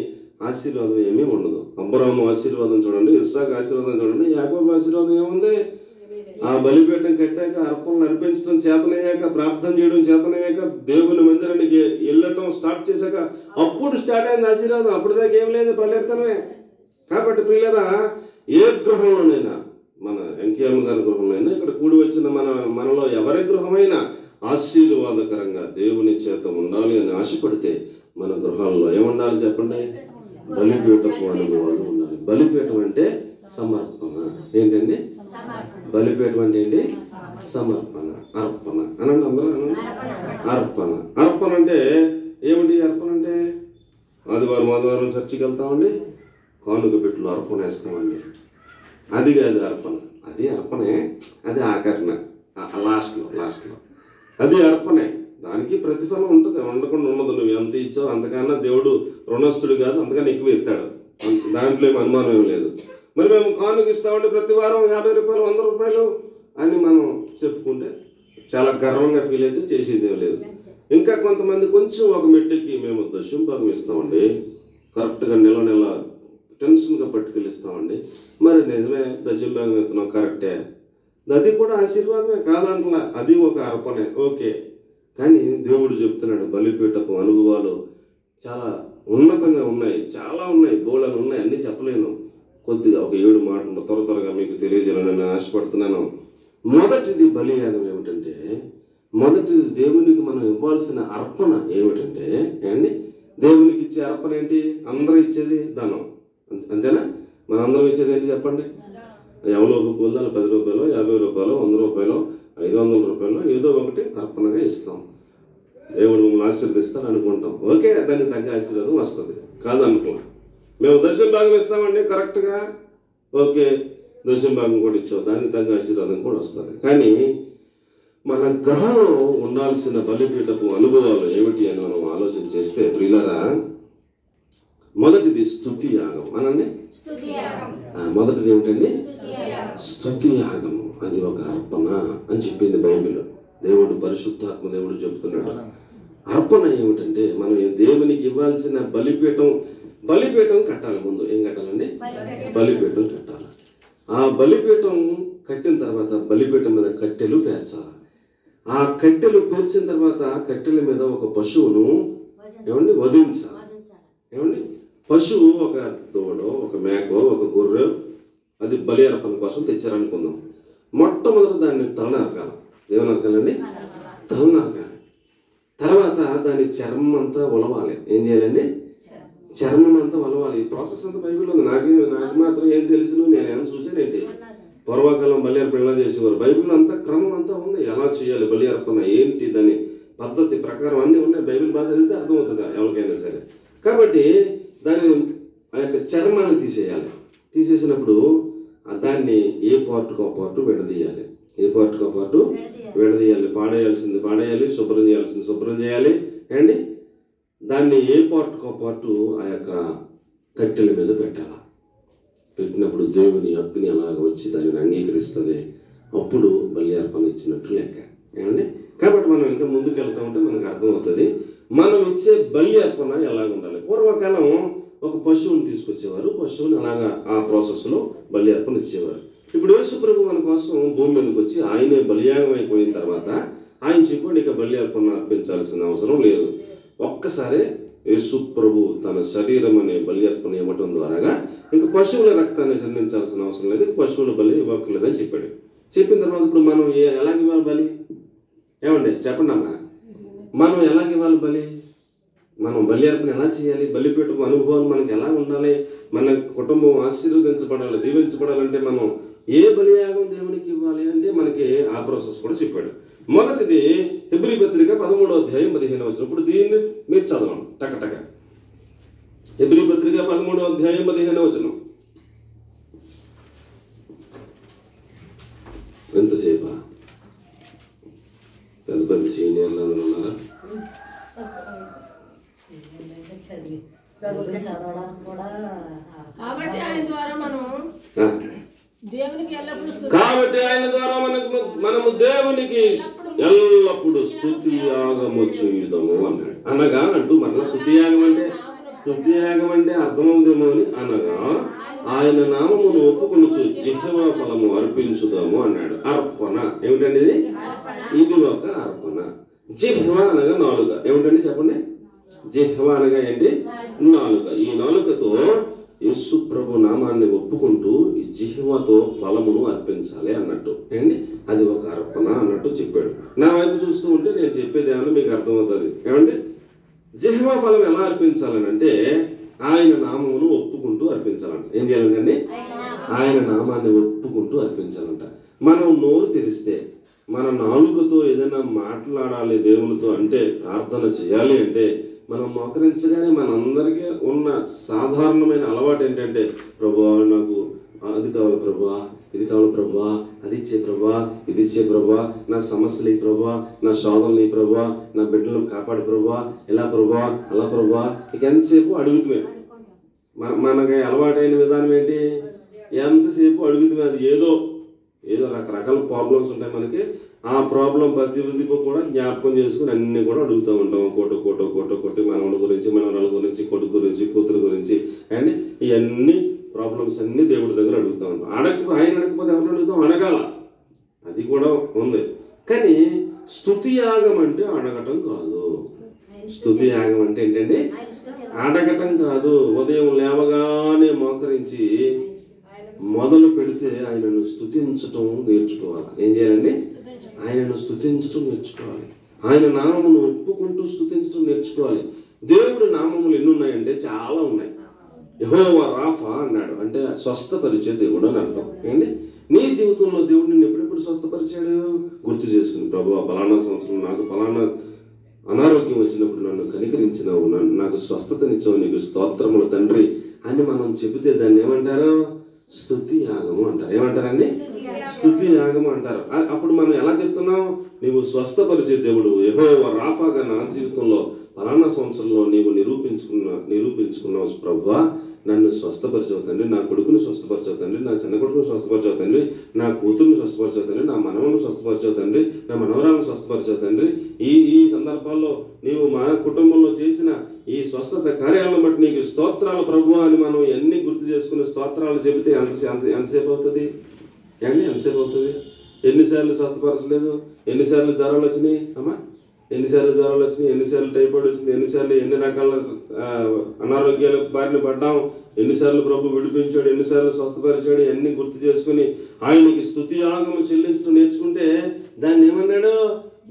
ఆశీర్వాదం ఏమీ ఉండదు. అబ్రాహాము ఆశీర్వాదం చూడండి, ఇస్సాకు ఆశీర్వాదం చూడండి, యాకోబు ఆశీర్వాదం ఏముంది, ఆ బలిపీఠం కట్టాక అర్పణలు అర్పించడం చేతనయ్యాక, ప్రార్థన చేయడం చేతనయ్యాక, దేవుని మందిరానికి వెళ్ళటం స్టార్ట్ చేశాక అప్పుడు స్టార్ట్ అయింది ఆశీర్వాదం. అప్పుడు దాకా ఏం లేదు, పరిగెత్తనమే. కాబట్టి పిల్లరా ఏ గృహంలోనైనా, మన వెంకయ్యమ్మ గారి గృహంలోనైనా, ఇక్కడ కూడి వచ్చిన మనలో ఎవరి గృహమైనా ఆశీర్వాదకరంగా దేవుని చేత ఉండాలి అని ఆశపడితే మన గృహాల్లో ఏముండాలి చెప్పండి, బలిపీఠపు అనుభవాలు ఉండాలి. బలిపీఠం అంటే సమర్పణ. ఏంటండి బలిపీఠం అంటే ఏంటి, సమర్పణ, అర్పణ అనండి అందరూ అనండి. అర్పణ, అర్పణ అంటే ఏమిటి, అర్పణ అంటే ఆదివారం చర్చికి వెళ్తామండి, కానుక పెట్టులో అర్పణ వేస్తామండి, అది కాదు అర్పణ. అది అర్పణే, అది ఆకరణ, లాస్ట్లో అది అర్పణే. దానికి ప్రతిఫలం ఉంటుంది, ఉండకుండా ఉండదు. నువ్వు ఎంత ఇచ్చావు అంతకన్నా దేవుడు రుణస్థుడు కాదు, అంతకన్నా ఎక్కువ ఇస్తాడు, దాంట్లో ఏమి అనుమానం ఏమి లేదు. మరి మేము కానుక ఇస్తామంటే ప్రతి వారం 50 రూపాయలు 100 రూపాయలు అని మనం చెప్పుకుంటే చాలా గర్వంగా ఫీల్ అయితే చేసేది ఏం లేదు. ఇంకా కొంతమంది కొంచెం ఒక మెట్టుకి మేము దశంభాగం ఇస్తామండి, కరెక్ట్గా నెల టెన్షన్గా పట్టుకెళ్ళిస్తామండి. మరి నిజమే దశంభాగం ఇస్తున్నాం కరెక్టే, అది కూడా ఆశీర్వాదమే కాదంటలా, అది ఒక అర్పణే, ఓకే. కానీ దేవుడు చెప్తున్నాడు బలిపీఠపు అనుభవాలు చాలా ఉన్నతంగా ఉన్నాయి, చాలా ఉన్నాయి, బోళలు ఉన్నాయి, అన్నీ చెప్పలేను. కొద్దిగా ఒక 7 మాటలు త్వరగా మీకు తెలియజేయాలని నేను ఆశపడుతున్నాను. మొదటిది బలియాగం ఏమిటంటే, మొదటిది దేవునికి మనం ఇవ్వాల్సిన అర్పణ ఏమిటంటే, ఏమండి దేవునికి ఇచ్చే అర్పణ ఏంటి, అందరూ ఇచ్చేది ధనం అంతేనా, మనందరం ఇచ్చేది ఏంటి చెప్పండి, ఎవరో ఒక కూలదాలు 10 రూపాయలు 50 రూపాయలు 100 రూపాయలు 500 రూపాయలు ఏదో ఒకటి అర్పణగా ఇస్తాం. దేవుడు మమ్మల్ని ఆశీర్వదిస్తాను అనుకుంటాం, ఓకే, దానికి తగ్గ ఆశీర్వాదం వస్తుంది కాదు అనుకో. మేము దశంభాగం ఇస్తామండి కరెక్ట్గా, ఓకే, దశంభాగం కూడా ఇచ్చాం, దానికి తగ్గ ఆశీర్వాదం కూడా వస్తుంది. కానీ మన గ్రహంలో ఉండాల్సిన బలిపీఠపు అనుభవాలు ఏమిటి అని మనం ఆలోచన చేస్తే ప్రియులారా, మొదటిది స్తుతి యాగం అనండి. మొదటిది ఏమిటండి, స్తుతి యాగము. అది ఒక అర్పణ అని చెప్పింది బైబిల్. దేవుడు పరిశుద్ధాత్మ దేవుడు చెప్తున్నాడు. అర్పణ ఏమిటంటే మనం దేవునికి ఇవ్వాల్సిన బలిపీఠం కట్టాలి. ముందు ఏం కట్టాలండి, బలిపీఠం కట్టాలి. ఆ బలిపీఠం కట్టిన తర్వాత బలిపీఠం మీద కట్టెలు పేర్చాలి. ఆ కట్టెలు పేర్చిన తర్వాత కట్టెల మీద ఒక పశువును ఏమండి వధించాలి. ఏమండి పశువు ఒక దూడో ఒక మేకో ఒక గొర్రె, అది బలి అర్పణ కోసం తెచ్చారనుకుందాం. మొట్టమొదటి దాన్ని తలనరకాలి. ఏమని నరకాలండి, తలనరకాలి. తర్వాత దాని చర్మం అంతా ఒలవాలి. ఏం చేయాలండి, చర్మం అంతా ఒలవాలి. ఈ ప్రాసెస్ అంతా బైబిల్ ఉంది. నాకు మాత్రం ఏం తెలుసు, నేనేమో చూసానేంటి, పూర్వకాలం బలి అర్పణ ఎలా చేసేవారు, బైబిల్ అంతా క్రమం అంతా ఉంది. ఎలా చేయాలి బలి అర్పణ ఏంటి, దాని పద్ధతి ప్రకారం అన్నీ ఉన్నాయి. బైబిల్ భాష చదివితే అర్థమవుతుంది ఎవరికైనా సరే. కాబట్టి దాని ఆ యొక్క చర్మాన్ని తీసేయాలి. తీసేసినప్పుడు దాన్ని ఏ పార్ట్కు ఆ పార్టు విడదీయాలి. ఏ పార్ట్కు ఆ పార్టు విడదీయాలి. పాడేయాల్సింది పాడేయాలి, శుభ్రం చేయాల్సింది శుభ్రం చేయాలి అండి. దాన్ని ఏ పార్ట్కు ఆ పార్టు ఆ యొక్క కట్టెల మీద పెట్టాలి. పెట్టినప్పుడు దేవుని అగ్ని అలాగ వచ్చి దానిని అంగీకరిస్తుంది. అప్పుడు బలి అర్పణ ఇచ్చినట్టు లెక్క ఏమండి. కాబట్టి మనం ఇంకా ముందుకు వెళ్తూ ఉంటే మనకు అర్థమవుతుంది మనం ఇచ్చే బలి అర్పణ ఎలాగ ఉండాలి. పూర్వకాలం ఒక పశువుని తీసుకొచ్చేవారు, పశువుని అలాగా ఆ ప్రాసెస్లో బలి అర్పణ ఇచ్చేవారు. ఇప్పుడు యేసు ప్రభు మన కోసం భూమి మీదకి వచ్చి ఆయనే బలియాగం అయిపోయిన తర్వాత ఆయన చెప్పండి ఇక బలి అర్పణ అర్పించాల్సిన అవసరం లేదు. ఒక్కసారి యేసు ప్రభు తన శరీరం అనే బలి అర్పణ ఇవ్వటం ద్వారాగా ఇంకా పశువుల రక్తాన్ని చెందించాల్సిన అవసరం లేదు, పశువుల బలి ఇవ్వక్కర్లేదని చెప్పాడు. చెప్పిన తర్వాత ఇప్పుడు మనం ఎలాగ ఇవ్వాలి బలి? ఏమండి చెప్పండి అమ్మా, మనం ఎలాగ ఇవ్వాలి బలి? మనం బలి అర్పణ ఎలా చేయాలి? బలిపీఠం అనుభవాలు మనకి ఎలా ఉండాలి? మన కుటుంబం ఆశీర్వదించబడాలి, దీవించబడాలంటే మనం ఏ బలియాగం దేవునికి ఇవ్వాలి అంటే మనకి ఆ ప్రాసెస్ కూడా చెప్పాడు. మొదటిది హెబ్రీ పత్రిక 13వ అధ్యాయం 15వ వచనం. ఇప్పుడు దీన్ని మీరు చదవండి టకటక. హెబ్రీ పత్రిక 13వ అధ్యాయం 15వ వచనం. ఎంతసేపా? పెద్ద పెద్ద సీనియర్లు అందరూ ఉన్నారా? కాబట్టి ఆయన ద్వారా మనము దేవునికి ఎల్లప్పుడూ స్తుతి యాగము చేయుదము అన్నాడు. అనగా అంటూ మరలా స్తుతి యాగం అంటే అర్థమవుదేమో అని అనగా ఆయన నామమును ఒప్పుకొనుచు జిహ్వా ఫలము అర్పించుదాము అన్నాడు. అర్పణ ఏమిటండి ఇది? ఇది ఒక అర్పణ. జిహ్వా అనగా నాలుక. ఏమిటండి చెప్పండి? జిహ్వా అనగా ఏంటి? నాలుక. ఈ నాలుకతో యేసు ప్రభు నామాన్ని ఒప్పుకుంటూ ఈ జిహ్వతో ఫలమును అర్పించాలి అన్నట్టు ఏంటి? అది ఒక అర్పణ అన్నట్టు చెప్పాడు. నా వైపు చూస్తూ ఉంటే నేను చెప్పేది ఏమన్నా మీకు అర్థమవుతుంది. ఏమండి? జిహ్వా ఫలం ఎలా అర్పించాలని అంటే ఆయన నామమును ఒప్పుకుంటూ అర్పించాలంట. ఏం చేయాలంటే ఆయన నామాన్ని ఒప్పుకుంటూ అర్పించాలంట. మనం నోరు తెరిస్తే మన నాలుకతో ఏదైనా మాట్లాడాలి దేవునితో అంటే ప్రార్థన చేయాలి అంటే మనం మోకరించగానే మనందరికీ ఉన్న సాధారణమైన అలవాటు ఏంటంటే ప్రభువా నాకు అది కావాలి ప్రభువా, ఇది కావాలి ప్రభువా, అది ఇచ్చే ప్రభువా, ఇది ఇచ్చే ప్రభువా, నా సమస్యలు ఈ ప్రభువా, నా శోధనలు ఈ ప్రభువా, నా బిడ్డలను కాపాడు ప్రభువా, ఇలా ప్రభువా, అలా ప్రభువా. ఇక ఎంతసేపు అడుగుతుమే. మనకి అలవాటైన విధానం ఏంటి? ఎంతసేపు అడుగుతుమే. అది ఏదో రకరకాల ప్రాబ్లమ్స్ ఉంటాయి మనకి. ఆ ప్రాబ్లం ప్రతి కూడా జ్ఞాపకం చేసుకుని అన్ని కూడా అడుగుతూ ఉంటాం. కోట మనవల గురించి, మనవరాల గురించి, కొడుకు గురించి, కూతురు గురించి అండ్ ఇవన్నీ ప్రాబ్లమ్స్ అన్ని దేవుడి దగ్గర అడుగుతూ ఉంటాం. ఆయన అడగకపోతే ఎవరు అడుగుతాం? అడగాల. అది కూడా ఉంది. కానీ స్తుతి యాగం అంటే అడగటం కాదు. స్తుతి యాగం అంటే ఏంటంటే అడగటం కాదు. ఉదయం లేవగానే మోకరించి మొదలు పెడితే ఆయనను స్తుతించటం నేర్చుకోవాలి. ఏం చేయాలండి? ఆయనను స్తుతించటం నేర్చుకోవాలి. ఆయన నామమును ఒప్పుకుంటూ స్తుతించటం నేర్చుకోవాలి. దేవుడి నామములు ఎన్ని ఉన్నాయంటే చాలా ఉన్నాయి. యెహోవా రాఫా అన్నాడు అంటే స్వస్థపరిచే దేవుడు అని అర్థం. ఏంటి? నీ జీవితంలో దేవుడు నిన్ను ఎప్పుడెప్పుడు స్వస్థపరిచాడు? గుర్తు చేసుకుని ప్రభువా పలానా సంవత్సరం నాకు పలానా అనారోగ్యం వచ్చినప్పుడు నన్ను కనికరించినావు, నాకు స్వస్థతనిచ్చావు, నీకు స్తోత్రములు తండ్రి అని మనం చెబితే దాన్ని ఏమంటారు? స్తుతి యాగము అంటారు. ఏమంటారండి? స్తుతి యాగము అంటారు. అప్పుడు మనం ఎలా చెప్తున్నాం? నీవు స్వస్థపరిచే దేవుడు యెహోవా రాఫాగా నా జీవితంలో పలానా సంవత్సరంలో నీవు నిరూపించుకున్నావు ప్రభువా, నన్ను స్వస్థపరిచావు తండ్రి, నా కొడుకుని స్వస్థపరిచావు తండ్రి, నా చిన్న కొడుకుని స్వస్థపరిచావు తండ్రి, నా కూతురుని స్వస్థపరిచావు తండ్రి, నా మనవను స్వస్థపరిచావు తండ్రి, నా మనవరాలను స్వస్థపరిచావు తండ్రి. ఈ సందర్భాల్లో నీవు మా కుటుంబంలో చేసిన ఈ స్వస్థత కార్యాలను బట్టి నీకు స్తోత్రాలు ప్రభువా అని మనం ఎన్ని గుర్తు చేసుకుని స్తోత్రాలు చెబితే ఎంతసేపు అవుతుంది? ఎంతసేపు అవుతుంది? ఎన్నిసార్లు స్వస్థపరచలేదు? ఎన్నిసార్లు జ్వరాలు వచ్చినాయి అమ్మా? ఎన్నిసార్లు జ్వరాలు వచ్చినాయి? ఎన్నిసార్లు టైఫాయిడ్ వచ్చింది? ఎన్ని రకాల అనారోగ్యాల బారిన పడ్డాం? ఎన్నిసార్లు ప్రభు విడిపించాడు? ఎన్నిసార్లు స్వస్థపరిచాడు? అన్ని గుర్తు చేసుకుని ఆయనకి స్తుతి యాగము చెల్లించడం నేర్చుకుంటే దాన్ని ఏమన్నాడు?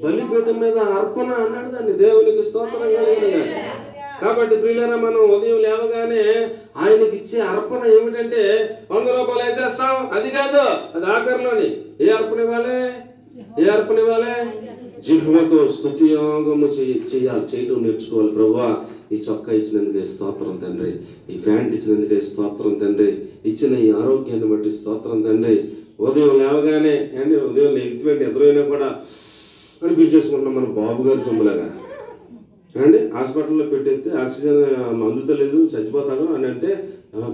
బలిపీఠం మీద అర్పణ అన్నాడు. దాన్ని దేవునికి స్తోత్రం కలిగిన. కాబట్టి ప్రియులారా, మనం ఉదయం లేవగానే ఆయనకి ఇచ్చే అర్పణ ఏమిటంటే 100 రూపాయలు వేసేస్తాం. అది కాదు, అది ఆఖరిలోని. ఏ అర్పణ ఇవ్వాలి? జిహ్వతో స్తుతియాగము చేయటం నేర్చుకోవాలి. ప్రభువా ఈ చొక్కా ఇచ్చినందుకే స్తోత్రం తండ్రి, ఈ ప్యాంట్ ఇచ్చినందుకే స్తోత్రం తండ్రి, ఇచ్చిన ఈ ఆరోగ్యాన్ని బట్టి స్తోత్రం తండ్రి. ఉదయం లేవగానే అండి, ఉదయం లేకపోయింది ఎదురైనా కూడా అని పిలిచేసుకుంటున్నాం మన బాబు గారి సొమ్ములాగా అండి. హాస్పిటల్లో పెట్టేస్తే ఆక్సిజన్ అందుతలేదు చచ్చిపోతాడు అని అంటే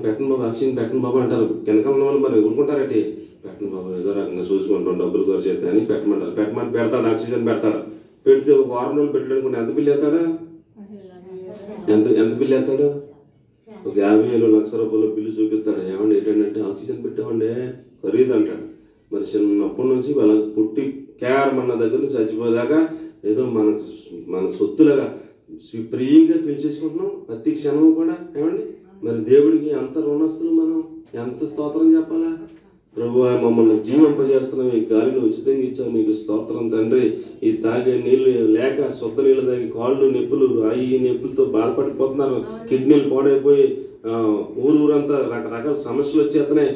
పెట్టను బాబు, ఆక్సిజన్ పెట్టను బాబు అంటారు. వెనకాల వాళ్ళు మరి ఊరుకుంటారటి, పెట్టను బాబు ఏదో రకంగా చూసుకుంటాం డబ్బులు ఖర్చు చేస్తే అని పెట్టమంటారు. పెట్టమని పెడతాడు, ఆక్సిజన్ పెడతాడు. పెడితే ఒక వారం రోజులు పెట్టడానికి ఎంత బిల్లు వేస్తాడా, ఎంత బిల్లు వేస్తాడు? ఒక 50,000 లక్ష రూపాయలు బిల్లు చూపిస్తాడు. ఏమండి ఏంటంటే ఆక్సిజన్ పెట్టామండి ఖరీదు అంటాడు. మరి చిన్నప్పటి నుంచి వాళ్ళ పుట్టి కేరమన్న దగ్గర నుంచి చచ్చిపోయేదాకా ఏదో మన సొత్తులుగా ప్రియంగా పిలిచేసుకుంటున్నాం ప్రతి క్షణం కూడా. ఏమండి మరి దేవుడికి ఎంత రుణస్తులు, మనం ఎంత స్తోత్రం చెప్పాలా? ప్రభువా మమ్మల్ని జీవింపజేస్తున్నావు, ఈ గాలిని ఉచితంగా ఇచ్చావు, నీకు స్తోత్రం తండ్రి. ఈ తాగే నీళ్లు లేక శుద్ధ నీళ్ళు తాగి కాళ్ళు నొప్పులు ఈ నొప్పులతో బాధపడిపోతున్నారు, కిడ్నీలు పాడైపోయి ఊరంతా రకరకాల సమస్యలు వచ్చేస్తున్నాయి.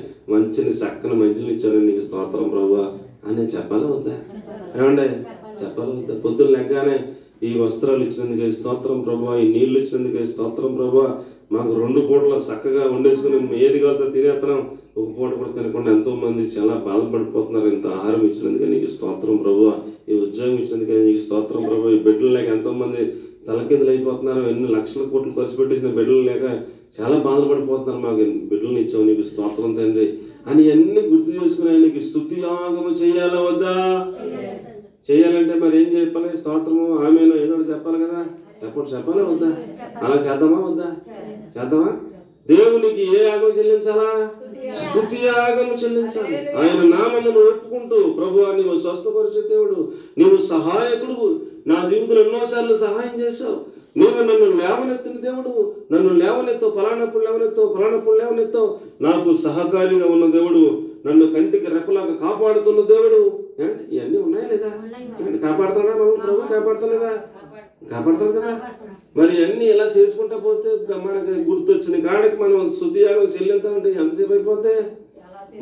చక్కని మంచిని ఇచ్చారని నీకు స్తోత్రం ప్రభువా అని చెప్పాలా వద్దా? ఏమండి చెప్పాలా వద్దా? పొద్దున్న లెగ్గానే ఈ వస్త్రాలు ఇచ్చినందుకే స్తోత్రం ప్రభువా, ఈ నీళ్లు ఇచ్చినందుకే స్తోత్రం ప్రభువా. మాకు 2 పూటలు చక్కగా వండేసుకుని ఏది కాదో తినేస్తున్నాం, ఒక పూట కూడా తినకుండా ఎంతో మంది చాలా బాధపడిపోతున్నారు. ఇంత ఆహారం ఇచ్చినందుకే నీకు స్తోత్రం ప్రభువా, ఈ ఉద్యోగం ఇచ్చినందుకే నీకు స్తోత్రం ప్రభువా. ఈ బిడ్డలు లేక ఎంతో మంది తలకిందులు అయిపోతున్నారు, ఎన్ని లక్షల కోట్లు ఖర్చు పెట్టేసిన బిడ్డలు లేక చాలా బాధపడిపోతున్నారు. మాకు బిడ్డలను ఇచ్చావు, నీకు స్తోత్రం తండ్రి అని అన్ని గుర్తు చేసుకుని నీకు స్తుతి యాగము చేయాలా వద్దా? చేయాలంటే మరి ఏం చెప్పాలి? స్తోత్రము ఆమెను ఏదో చెప్పాలి కదా, చెప్పాలా వద్దా? అలా చేద్దామా వద్దా? చేద్దామా? దేవునికి ఏ యాగం చెల్లించాలా? స్తుతి యాగం చెల్లించాలి. ఆయన నామమును ఒప్పుకుంటూ ప్రభువా నీవు స్వస్థపరిచే దేవుడు, నీవు సహాయకుడు, నా జీవితంలో ఎన్నోసార్లు సహాయం చేశావు, నీవు నన్ను లేవనెత్తిన దేవుడు, నన్ను లేవనెత్తావు, ఫలానప్పుడు లేవనెత్తావు, నాకు సహకారిగా ఉన్న దేవుడు, నన్ను కంటికి రెప్పలాగా కాపాడుతున్న దేవుడు. ఇవన్నీ ఉన్నాయా లేదా? కాపాడుతాడా ప్రభు? కాపాడతాడు కదా. మరి అన్ని ఇలా చేసుకుంటా పోతే మనకి గుర్తొచ్చిన కాడికి మనం స్తుతియాగం చెల్లింతామంటే ఎంతసేపు అయిపోతే?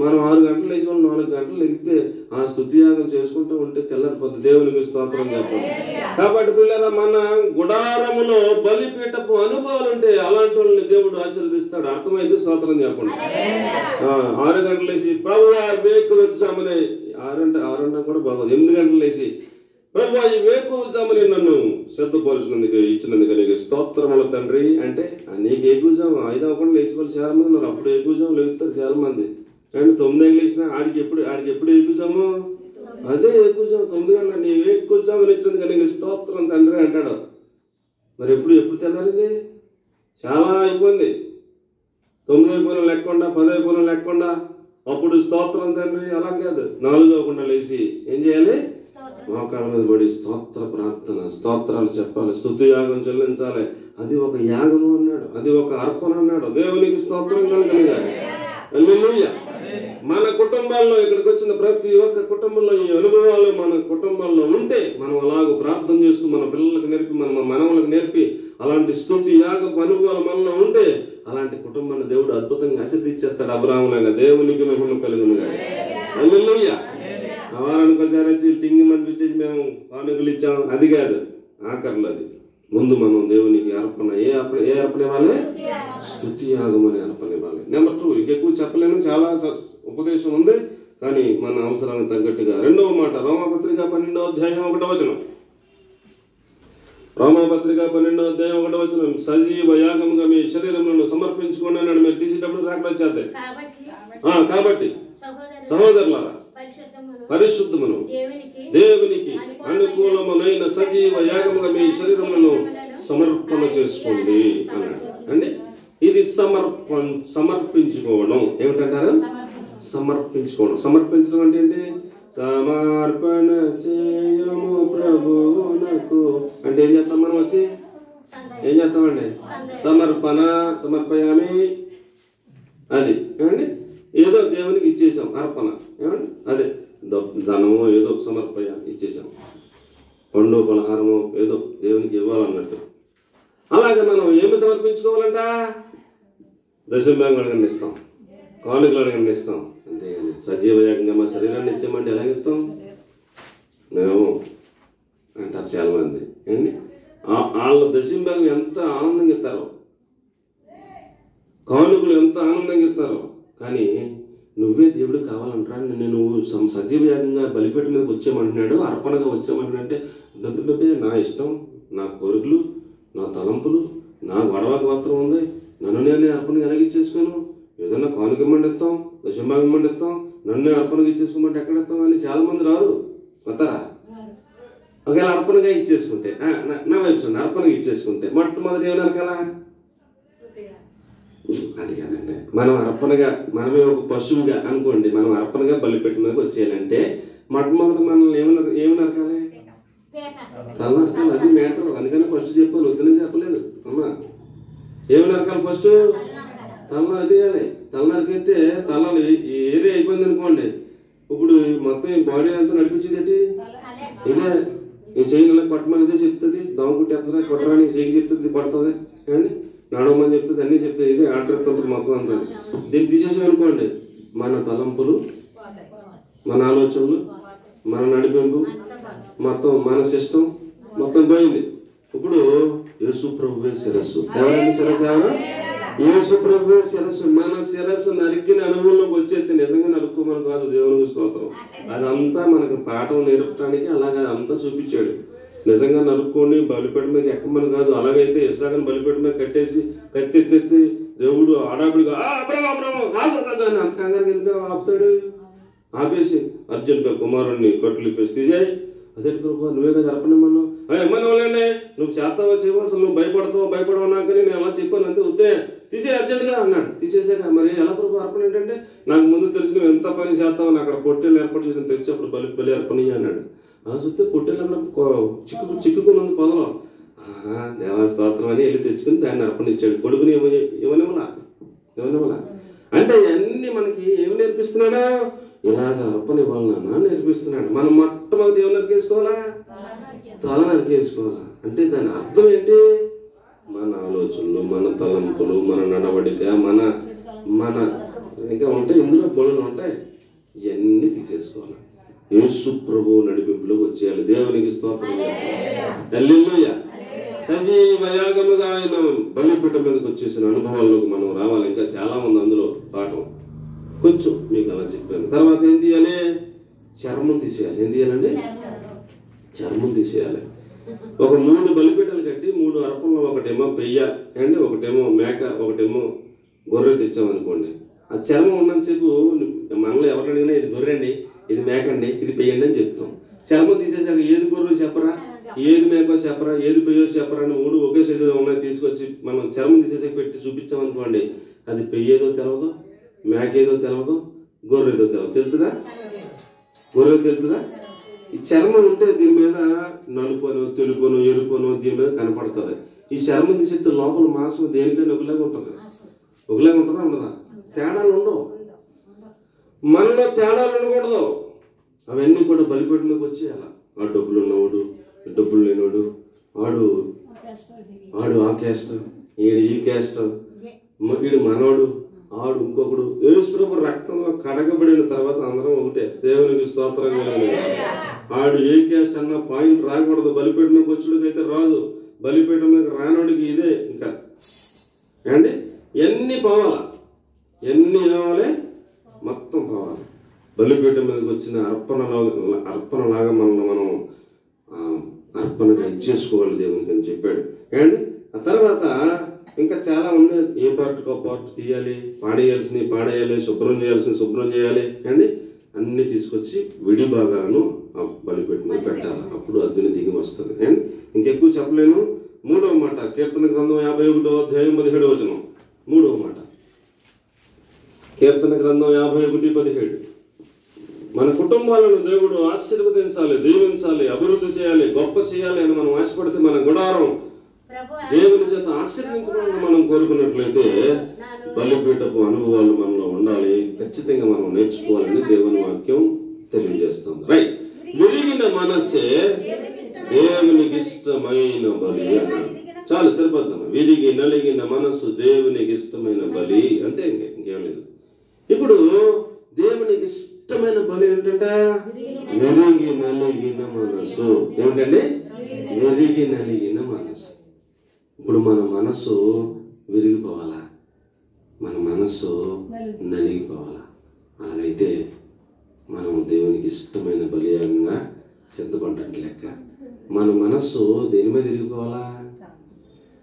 మనం 6 గంటలు లేచి 4 గంటలు లెగితే ఆ స్తుతియాగం చేసుకుంటూ ఉంటే తెల్లారిపోతే దేవునికి స్తోత్రం చెప్పాలి. కాబట్టి పిల్లరా, మన గుడారములో బలిపీఠపు అనుభవాలు ఉంటే అలాంటి వాళ్ళని దేవుడు ఆశీర్వదిస్తాడు. అర్థమైతే స్తోత్రం చెప్పండి. 6 గంటలు లేచి ప్రభువా వేకువచ్చామని 6 కూడా బాగోదు, 8 గంటలు లేచి ప్రభువా ఈ వేకువచ్చామని నన్ను సిద్ధపరిచినందుకు ఇచ్చినందుకు నీకు స్తోత్రములు తండ్రి అంటే నీకు ఎక్కువజాము 5 అవ్వకుండా లేచి వాళ్ళు చాలా మంది ఉన్నారు. అప్పుడు ఎక్కువజాము లేగుతారు చాలా మంది. అండ్ 9 లేచినా ఆడికి ఎప్పుడు ఎక్కువజాము? అదే ఎక్కువజాము 9 గంటల నీవు ఎక్కువజాము లేచినందుకు నీకు స్తోత్రం తండ్రి అంటాడు. మరి ఎప్పుడు తెల్లారింది? చాలా అయిపోయింది. 9 అయిపోయిన లెక్కకుండా 10 అయిపోయిన లెక్కకుండా అప్పుడు స్తోత్రం తండ్రి. అలా కాదు, 4 అవ్వకుండా లేచి ఏం చేయాలి? మోకాళ్ళ మీద పడి స్తోత్ర ప్రార్థన, స్తోత్రాలు చెప్పాలి, స్తుతి యాగం చెల్లించాలి. అది ఒక యాగము అన్నాడు, అది ఒక అర్పణ అన్నాడు. దేవునికి స్తోత్రం కలగాలి. హల్లెలూయా. మన కుటుంబాల్లో ఇక్కడికి వచ్చిన ప్రతి ఒక్క కుటుంబంలో ఈ అనుభవాలు మన కుటుంబాల్లో ఉంటే మనం అలాగ ప్రార్థన చేస్తూ మన పిల్లలకు నేర్పి మన మనవలకు నేర్పి అలాంటి స్తుతి యాగం అనుభవాలు మనలో ఉంటే అలాంటి కుటుంబాన్ని దేవుడు అద్భుతంగా ఆశీర్వదించేస్తాడు. అబ్రాహాములాగా దేవునికి మహిమ కలుగునుగా. హల్లెలూయా. వారానికి ఒకసారి వచ్చి టింగి మనిపించేసి మేము కానుకలు ఇచ్చాము అది కాదు, ఆఖరిలో అది. ముందు మనం దేవునికి అర్పణ ఏ అర్పణ ఇవ్వాలి? స్తుతి యాగం అనే అర్పణ ఇవ్వాలి. నెంబర్ 2 ఎక్కువ చెప్పలేను, చాలా ఉపదేశం ఉంది, కానీ మన అవసరానికి తగ్గట్టుగా. 2వ మాట రోమాపత్రిక 12వ అధ్యాయం 1వ వచనం. రోమాపత్రిక 12వ అధ్యాయం 1వ వచనం. సజీవ యాగముగా మీ శరీరములను సమర్పించుకోండి అన్నాడు. మీరు తీసేటప్పుడు రాకడ వచ్చేద్దాయి. కాబట్టి సహోదరులారా, పరిశుద్ధమును దేవునికి అనుకూలమునైన సజీవ యాగముగా మీ శరీరములను సమర్పణ చేసుకోండి అన్నాడు అండి. ఇది సమర్పించుకోవడం. ఏమిటంటారు? సమర్పించుకోవడం. సమర్పించడం అంటే ఏంటి? సమర్పణ చేయము ప్రభువునకు అంటే ఏం చేస్తాం మనం? వచ్చి ఏం చేస్తామండి? సమర్పయామి. అది ఏమండి, ఏదో దేవునికి ఇచ్చేసాం అర్పణ. ఏమండి, అదే ధనమో ఏదో ఇచ్చేసాం, పండు పలహారమో ఏదో దేవునికి ఇవ్వాలన్నట్టు. అలాగే మనం ఏమి సమర్పించుకోవాలంట? దశంభాగం అడగండి ఇస్తాం, కానుకలు అడగండి ఇస్తాం. అంతే. సజీవ యాగంగా మా శరీరాన్ని ఇచ్చామంటే ఎలాగిస్తాం? మేము అంటారు చాలామంది అండి. వాళ్ళ దశంభాగం ఎంత ఆనందంగా ఇస్తారో, కానుకలు ఎంత ఆనందంగా ఇస్తారో, కానీ నువ్వే దేవుడు కావాలంటారా, నువ్వు సజీవంగా బలిపేట మీదకి వచ్చామంటున్నాడు, అర్పణగా వచ్చామంటున్నాడంటే డబ్బే నా ఇష్టం, నా కోరికలు, నా తలంపులు, నా గొడవ గోత్రం ఉంది, నన్ను నేనే అర్పణగా ఎలాగిచ్చేసుకోను, ఏదన్నా కానుక ఇమ్మండి ఇస్తాం, దశంభాగం ఇమ్మండి ఇస్తాం, నన్నే అర్పణగా ఇచ్చేసుకోమంటే ఎక్కడ ఇస్తాం అని చాలామంది రారు, వస్తారా? ఒకవేళ అర్పణగా ఇచ్చేసుకుంటే నా వైపు చూడండి, అర్పణగా ఇచ్చేసుకుంటే మొట్టమొదటి ఏమన్నారు కదా, అది కాదండి. మనం అర్పణగా, మనమే ఒక పశువుగా అనుకోండి, మనం అర్పణగా బలిపెట్టి మీదకి వచ్చేయాలంటే మొట్టమొదటి మనల్ని ఏమి నరకాలి? తల నరకాలి. అది మ్యాటర్. అందుకని ఫస్ట్ చెప్పాను, వద్దని చెప్పలేదు అమ్మా. ఏమి నరకాలి? ఫస్ట్ తల నరికేయాలి. తల నరికైతే తల ఏరియా అయిపోయింది అనుకోండి, ఇప్పుడు మొత్తం బాడీ అంతా నడిపించేది ఏంటి? ఇదే ఈ చెయ్యి కొట్టమని ఇదే చెప్తుంది, దమ్ము కుట్టేస్తుందా కొట్టరాని చెయ్యి చెప్తుంది, కొడుతుంది కానీ నడవమని చెప్తుంది, అన్నీ చెప్తుంది. ఇదే ఆర్డర్ తంత్రం మొత్తం అంతా. దీన్ని తీసేసాం అనుకోండి, మన తలంపులు, మన ఆలోచనలు, మన నడిపింపు, మొత్తం మన సిస్టమ్ మొత్తం పోయింది. ఇప్పుడు యేసు ప్రభువే శిరస్సు. ఎవరండి శిరస్సు? ఎవరు? యేసు ప్రభువే శిరస్సు. మన శిరస్సు నరికిన అనుభవంలోకి వచ్చేది నిజంగా నరుక్కోమని కాదు, దేవునికి స్తోత్రం. అదంతా మనకు పాఠం నేర్పడానికి అలాగే అంతా చూపించాడు. నిజంగా నరుక్కొని బలిపేట మీద ఎక్కమని కాదు. అలాగైతే ఇస్సాకుని బలిపేట మీద కట్టేసి కత్తెత్తి దేవుడు ఆడాబుడిగా అని అంత కంగారు ఎందుకు ఆపుతాడు? ఆపేసి అర్జునుడిగా కుమారుడిని కట్లు ఇప్పేసి తీసేయి. అదే ప్రభు నువ్వే కదా అర్పణమన్నావు, ఏమన్నా వాళ్ళండి నువ్వు చేస్తావో చేయవో, అసలు నువ్వు భయపడవా నాకని నేను అలా చెప్పాను, అంతే వద్దే తీసే అర్జెంట్గా అన్నాడు. తీసేసాక మరి ఎలా ప్రభు అర్పణ ఏంటంటే, నాకు ముందు తెలిసి నువ్వు ఎంత పని చేస్తావని అక్కడ పొట్టేళ్ళు ఏర్పాటు చేసిన తెచ్చి అప్పుడు బలి అర్పణ అన్నాడు. అలా చూస్తే పొట్టేళ్ళు అన్నప్పుడు చిక్కుకున్నందుకు పొదలో దేవా స్తోత్రం అని వెళ్ళి తెచ్చుకుని దాన్ని అర్పణ ఇచ్చాడు. కొడుకుని ఏమనివ్వలా అంటే అన్ని మనకి ఏమి నేర్పిస్తున్నాడా? ఇలాగ అర్పణ ఇవ్వాలన్నా నేర్పిస్తున్నాడు. మనం మొట్టమొదటి ఏమి నరికేసుకోవాలా? తల నరికేసుకోవాలా. అంటే దాని అర్థం ఏంటి? మన ఆలోచనలు, మన తలంపులు, మన నడవడిక, మన ఇంకా ఉంటాయి, ఇందులో బోళ్ళు ఉంటాయి, ఇవన్నీ తీసేసుకోవాలి. యేసు ప్రభువు నడిపింపులోకి వచ్చేయాలి. దేవునికి స్తోత్రం. హల్లెలూయా. సజీవ యాగముగా ఆయన బలిపీఠ మీదకి వచ్చేసిన అనుభవాల్లోకి మనం రావాలి. ఇంకా చాలా ఉంది అందులో పాఠం, కొంచెం మీకు అలా చెప్పాను. తర్వాత ఏం తీయాలి? చర్మం తీసేయాలి. ఏం తీయాలండి? చర్మం తీసేయాలి. ఒక 3 బలిపీఠలు కట్టి 3 అర్పణలు, ఒకటేమో పెయ్య అండి, ఒకటేమో మేక, ఒకటేమో గొర్రె తెచ్చామనుకోండి. ఆ చర్మం ఉన్నంతసేపు మనలో ఎవరు అడిగినా ఇది గొర్రె అండి, ఇది మేక అండి, ఇది పెయ్యండి అని చెప్తాం. చర్మం తీసేసాక ఏది గొర్రె చెప్పరా, ఏది మేకో చెప్పరా, ఏది పెయ్యో చెప్పరా అని 3 ఒకే సైజులో ఉన్నాయి తీసుకొచ్చి మనం చర్మం తీసేసాక పెట్టి చూపించామనుకోండి, అది పెయ్యేదో తెలవదు, మేకేదో తెలవదు, గొర్రెదో తెలవదు. తెలుతుందా? గొర్రె తెలుతుందా? ఈ చర్మం ఉంటే దీని మీద నలుపును, తెలుపును, ఎరుపును దీని మీద కనపడుతుంది. ఈ చర్మం తీసేస్తే లోపల మాంసం దేనికైనా ఒకలాగా ఉంటుంది. ఒకలాగా ఉంటుందా? ఉండదా? తేడాలు ఉండవు. మనలో తేడాలు ఉండకూడదు. అవన్నీ కూడా బలిపీఠ మీదకి వచ్చేయాల. ఆ డబ్బులు ఉన్నవాడు, డబ్బులు లేనివాడు, ఆడు ఆ క్యాస్ట్, ఈడు ఈ క్యాస్ట్, వీడు మనోడు, ఆడు ఇంకొకడు. యేసు ప్రభు రక్తంలో కడగబడిన తర్వాత అందరం ఒకటే. దేవునికి స్తోత్రంగా. ఆడు ఏ క్యాస్ట్ అన్న పాయింట్ రాకూడదు. బలిపీఠ మీదకి వచ్చేటికైతే రాదు. బలిపీఠ మీద రానోడికి ఇదే ఇంకా ఏమండి, ఎన్ని పోవాలా, ఎన్ని కావాలి, మొత్తం పోవాలి. బలిపీఠం మీదకి వచ్చిన అర్పణలాగా మనం అర్పణగా ఇచ్చేసుకోవాలి దేవునికి అని చెప్పాడు. ఏమండి, ఆ తర్వాత ఇంకా చాలా ఉంది. ఏ పార్ట్కో పార్ట్ తీయాలి, పాడేయాలి, శుభ్రం చేయాలి అండి. అన్ని తీసుకొచ్చి విడి భాగాలను బలిపీఠం మీద పెట్టాలి. అప్పుడు అగ్ని దిగి వస్తుంది. అండ్ ఇంకెక్కువ చెప్పలేను. 3వ మాట, కీర్తన గ్రంథం 51వ అధ్యాయం 17వ వచనం. 3వ మాట, కీర్తన గ్రంథం 51:17. మన కుటుంబాలను దేవుడు ఆశీర్వదించాలి, దీవించాలి, అభివృద్ధి చేయాలి, గొప్ప చేయాలి అని మనం ఆశపడితే మన గుడారం దేవుని చేత ఆశీర్వించడానికి మనం కోరుకున్నట్లయితే బలిపీఠపు అనుభవాలు మనలో ఉండాలి. ఖచ్చితంగా మనం నేర్చుకోవాలని దేవుని వాక్యం తెలియజేస్తుంది. రైట్. విరిగిన మనస్సే దేవునికి ఇష్టమైన బలి అన్నాడు. చాలు, సరిపోద్దాం. నలిగిన మనస్సు దేవునికి ఇష్టమైన బలి, అంతే, ఇంకేం లేదు. ఇప్పుడు దేవునికి ఇష్టమైన బలి ఏంటంటే విరిగి నలిగిన మనసు. ఏమిటండి? విరిగి నలిగిన మనసు. ఇప్పుడు మన మనసు విరిగిపోవాలా? మన మనస్సు నలిగిపోవాలా? అలాగైతే మనం దేవునికి ఇష్టమైన బలియాగంగా సిద్ధపడ్డట్టు లెక్క. మన మనస్సు దేని మీద విరిగిపోవాలా?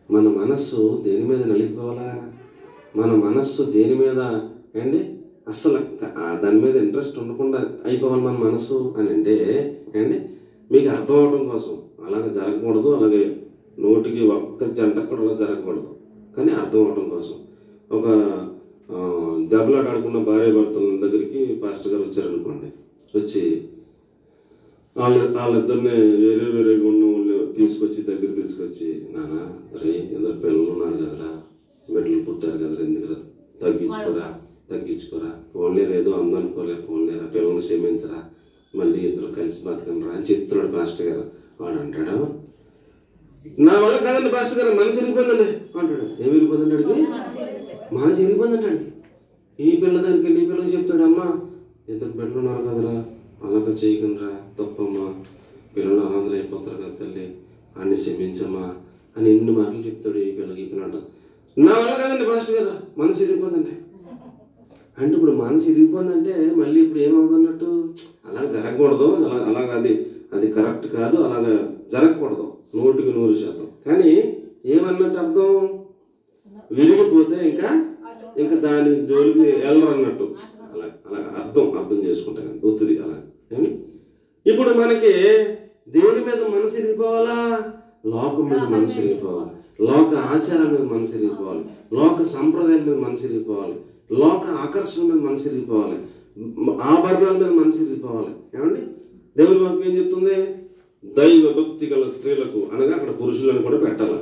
మన మనస్సు దేని మీద నలిగిపోవాలా? మన మనస్సు దేని మీద అండి అస్సలు దాని మీద ఇంట్రెస్ట్ ఉండకుండా అయిపోవాలి మన మనసు అని అంటే అండి మీకు అర్థం అవడం కోసం. అలాగే జరగకూడదు, అలాగే నోటికి ఒక్క జంట కూడా అలా జరగకూడదు, కానీ అర్థం అవడం కోసం. ఒక దెబ్బలాట ఆడుకున్న భార్య భర్తల దగ్గరికి పాస్టర్ గారు వచ్చారనుకోండి. వచ్చి వాళ్ళిద్దరిని వేరే వేరేగా ఉన్న వాళ్ళు దగ్గర తీసుకొచ్చి, నాన్న రే ఇద్దరు పిల్లలు ఉన్నారు కదరా, బిడ్డలు పుట్టారు కదరా, ఎందుకు తగ్గించుకోరా, పోన్లేరు, ఏదో అందనుకోలే, పోన్లేరా, పిల్లల్ని క్షమించరా, మళ్ళీ ఇద్దరు కలిసి బతకనరా అని చెప్తున్నాడు పాస్టర్ గారు. వాడు అంటాడు, నా వల్ల కాదండి పాస్టర్ గారు, మనసు విరిగిపోయిందండి అంటాడు. ఏమి విరిగిపోయిందండి? అడిగి మనసు విరిగిపోయిందంటాడు. ఈ పిల్లదానికి వెళ్ళి ఈ పిల్లకి చెప్తాడు, అమ్మా ఇద్దరు బిడ్డలు ఉన్నారు కదరా, అలాగ చేయకుండా తప్పమ్మా, పిల్లలు అనాథలు అయిపోతారు కదా తల్లి, అన్ని క్షమించమ్మా అని ఎన్ని మాటలు చెప్తాడు ఈ పిల్లకి. ఈ పిల్లట నా వల్ల కాదండి పాస్టర్ గారు, మనసు విరిగిపోయిందండి అంటే. ఇప్పుడు మనసు విరిగిపోయిందంటే మళ్ళీ ఇప్పుడు ఏమవుతున్నట్టు? అలా జరగకూడదు, అలాగ అది కరెక్ట్ కాదు, అలాగ జరగకూడదు 100%. కానీ ఏమన్నట్టు అర్థం? విరిగిపోతే ఇంకా దాని జోలికి వెళ్ళరు అన్నట్టు. అలా అర్థం చేసుకుంటాను ఒత్తిడి అలా. ఇప్పుడు మనకి దేని మీద మనసు విరిగిపోవాలా? లోకం మీద మనసు విరిగిపోవాలి, లోక ఆచారాల మీద మనసు విరిగిపోవాలి, లోక సంప్రదాయాల మీద మనసు విరిగిపోవాలి, లోక ఆకర్షణ మీద మనసు విరిగిపోవాలి, ఆభరణాల మీద మనసు విరిగిపోవాలి. ఏమండి? దేవుని వాక్యం ఏం చెప్తుంది? దైవ భక్తి గల స్త్రీలకు, అనగా అక్కడ పురుషులను కూడా పెట్టాలి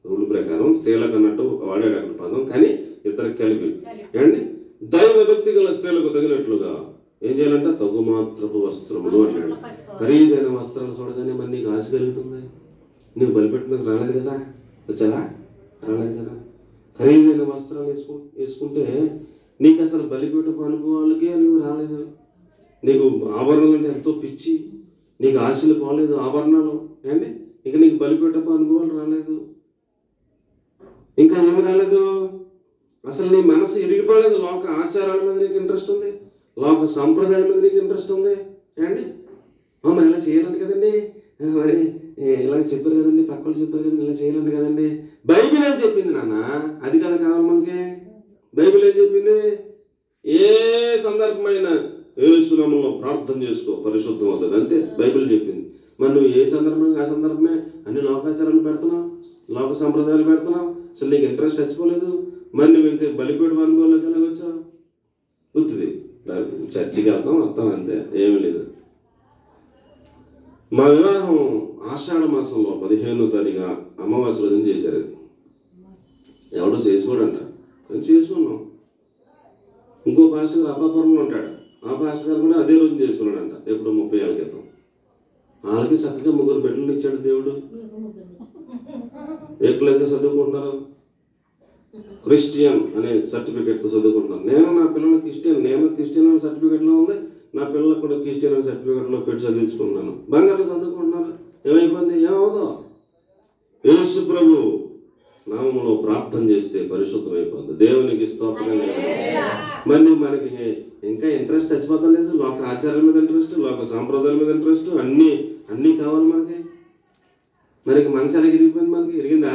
రూల్ ప్రకారం. స్త్రీలకు అన్నట్టు వాడాడు అక్కడ పదం, కానీ ఇద్దరికి కలిపి. ఏమండి? దైవ భక్తి గల స్త్రీలకు తగినట్లుగా ఏం చేయాలంటే తగుమాత్రపు వస్త్రములు అన్నాడు. ఖరీదైన వస్త్రాలు చూడగానే మరి నీకు ఆశ కలుగుతుంది. నీకు బలిపెట్టినది రాలేదు కదా, వచ్చారా? రాలేదు కదా. ఖరీదైన వస్త్రాలు వేసుకుంటే నీకు అసలు బలిపెట్టపు అనుభవాలకే నువ్వు రాలేదు. నీకు ఆభరణాలు అంటే ఎంతో పిచ్చి, నీకు ఆశలు పోలేదు ఆభరణాలు. ఏంటి? ఇంకా నీకు బలిపెట్టపు అనుభవాలు రాలేదు. ఇంకా ఏమి రాలేదు? అసలు నీ మనసు ఇరిగిపోలేదు. లోక ఆచారాల మీద నీకు ఇంట్రెస్ట్ ఉంది, లోక సంప్రదాయాల మీద నీకు ఇంట్రెస్ట్ ఉంది. ఏమండి? మరి ఇలా చేయాలంట కదండి, మరి ఇలా చెప్పారు కదండి, పక్కలు చెప్పారు కదండి, ఇలా చేయాలంట కదండి. బైబిల్ ఏం చెప్పింది నాన్న? అది కదా కావాలి మనకి. బైబిల్ ఏం చెప్పింది? ఏ సందర్భమైనా యేసు నామములో ప్రార్థన చేసుకో, పరిశుద్ధం అవుతుంది, అంతే బైబిల్ చెప్పింది. మరి నువ్వు ఏ సందర్భంగా ఆ సందర్భమే అన్ని లోకాచారాలు పెడుతున్నావు, లోక సంప్రదాయాలు పెడుతున్నావు. అసలు నీకు ఇంట్రెస్ట్ చచ్చిపోలేదు. మరి నువ్వు ఇంకా బలిపేట అనుభవంలోకి వెళ్ళవచ్చావు. గుర్తుంది, చర్చికి వెళ్తాం వస్తాం అంతే, ఏమీ లేదు. మా వివాహం ఆషాఢ మాసంలో 15వ తారీఖు అమావాస్య రోజున చేశారు. ఎవడో చేసుకోడంట, నేను చేసుకున్నాం. ఇంకో పాస్టర్ గారు అబ్బాపురంలో ఉంటాడు, ఆ పాస్టర్ గారు కూడా అదే రోజు చేసుకున్నాడంట, ఎప్పుడు 30 ఏళ్ళ క్రితం. వాళ్ళకి చక్కగా 3 బిడ్డలు ఇచ్చాడు దేవుడు. ఏ క్లాస్గా చదువుకుంటున్నారు? క్రిస్టియన్ అనే సర్టిఫికేట్తో చదువుకుంటున్నాను. నా పిల్లలు క్రిస్టియన్ అనే సర్టిఫికేట్లో ఉంది, నా పిల్లలకు కూడా క్రిస్టియన్ అనే సర్టిఫికేట్లో పెట్టి చదివించుకుంటున్నాను. బంగారు చదువుకుంటున్నారు. ఏమైపోయింది? ఏమవుదో? యేసు ప్రభు నామములో ప్రార్థన చేస్తే పరిశుద్ధం అయిపోతుంది. దేవునికి స్తోత్రం. మరి మనకి ఇంకా ఇంట్రెస్ట్ చచ్చిపోతాం లేదు. లోక ఆచారాల మీద ఇంట్రెస్ట్, లోక సాంప్రదాయాల మీద ఇంట్రెస్ట్, అన్నీ కావాలి మనకి. మనకి మనసు ఎలా ఇరిగిపోయింది? మనకి ఇరిగిందా?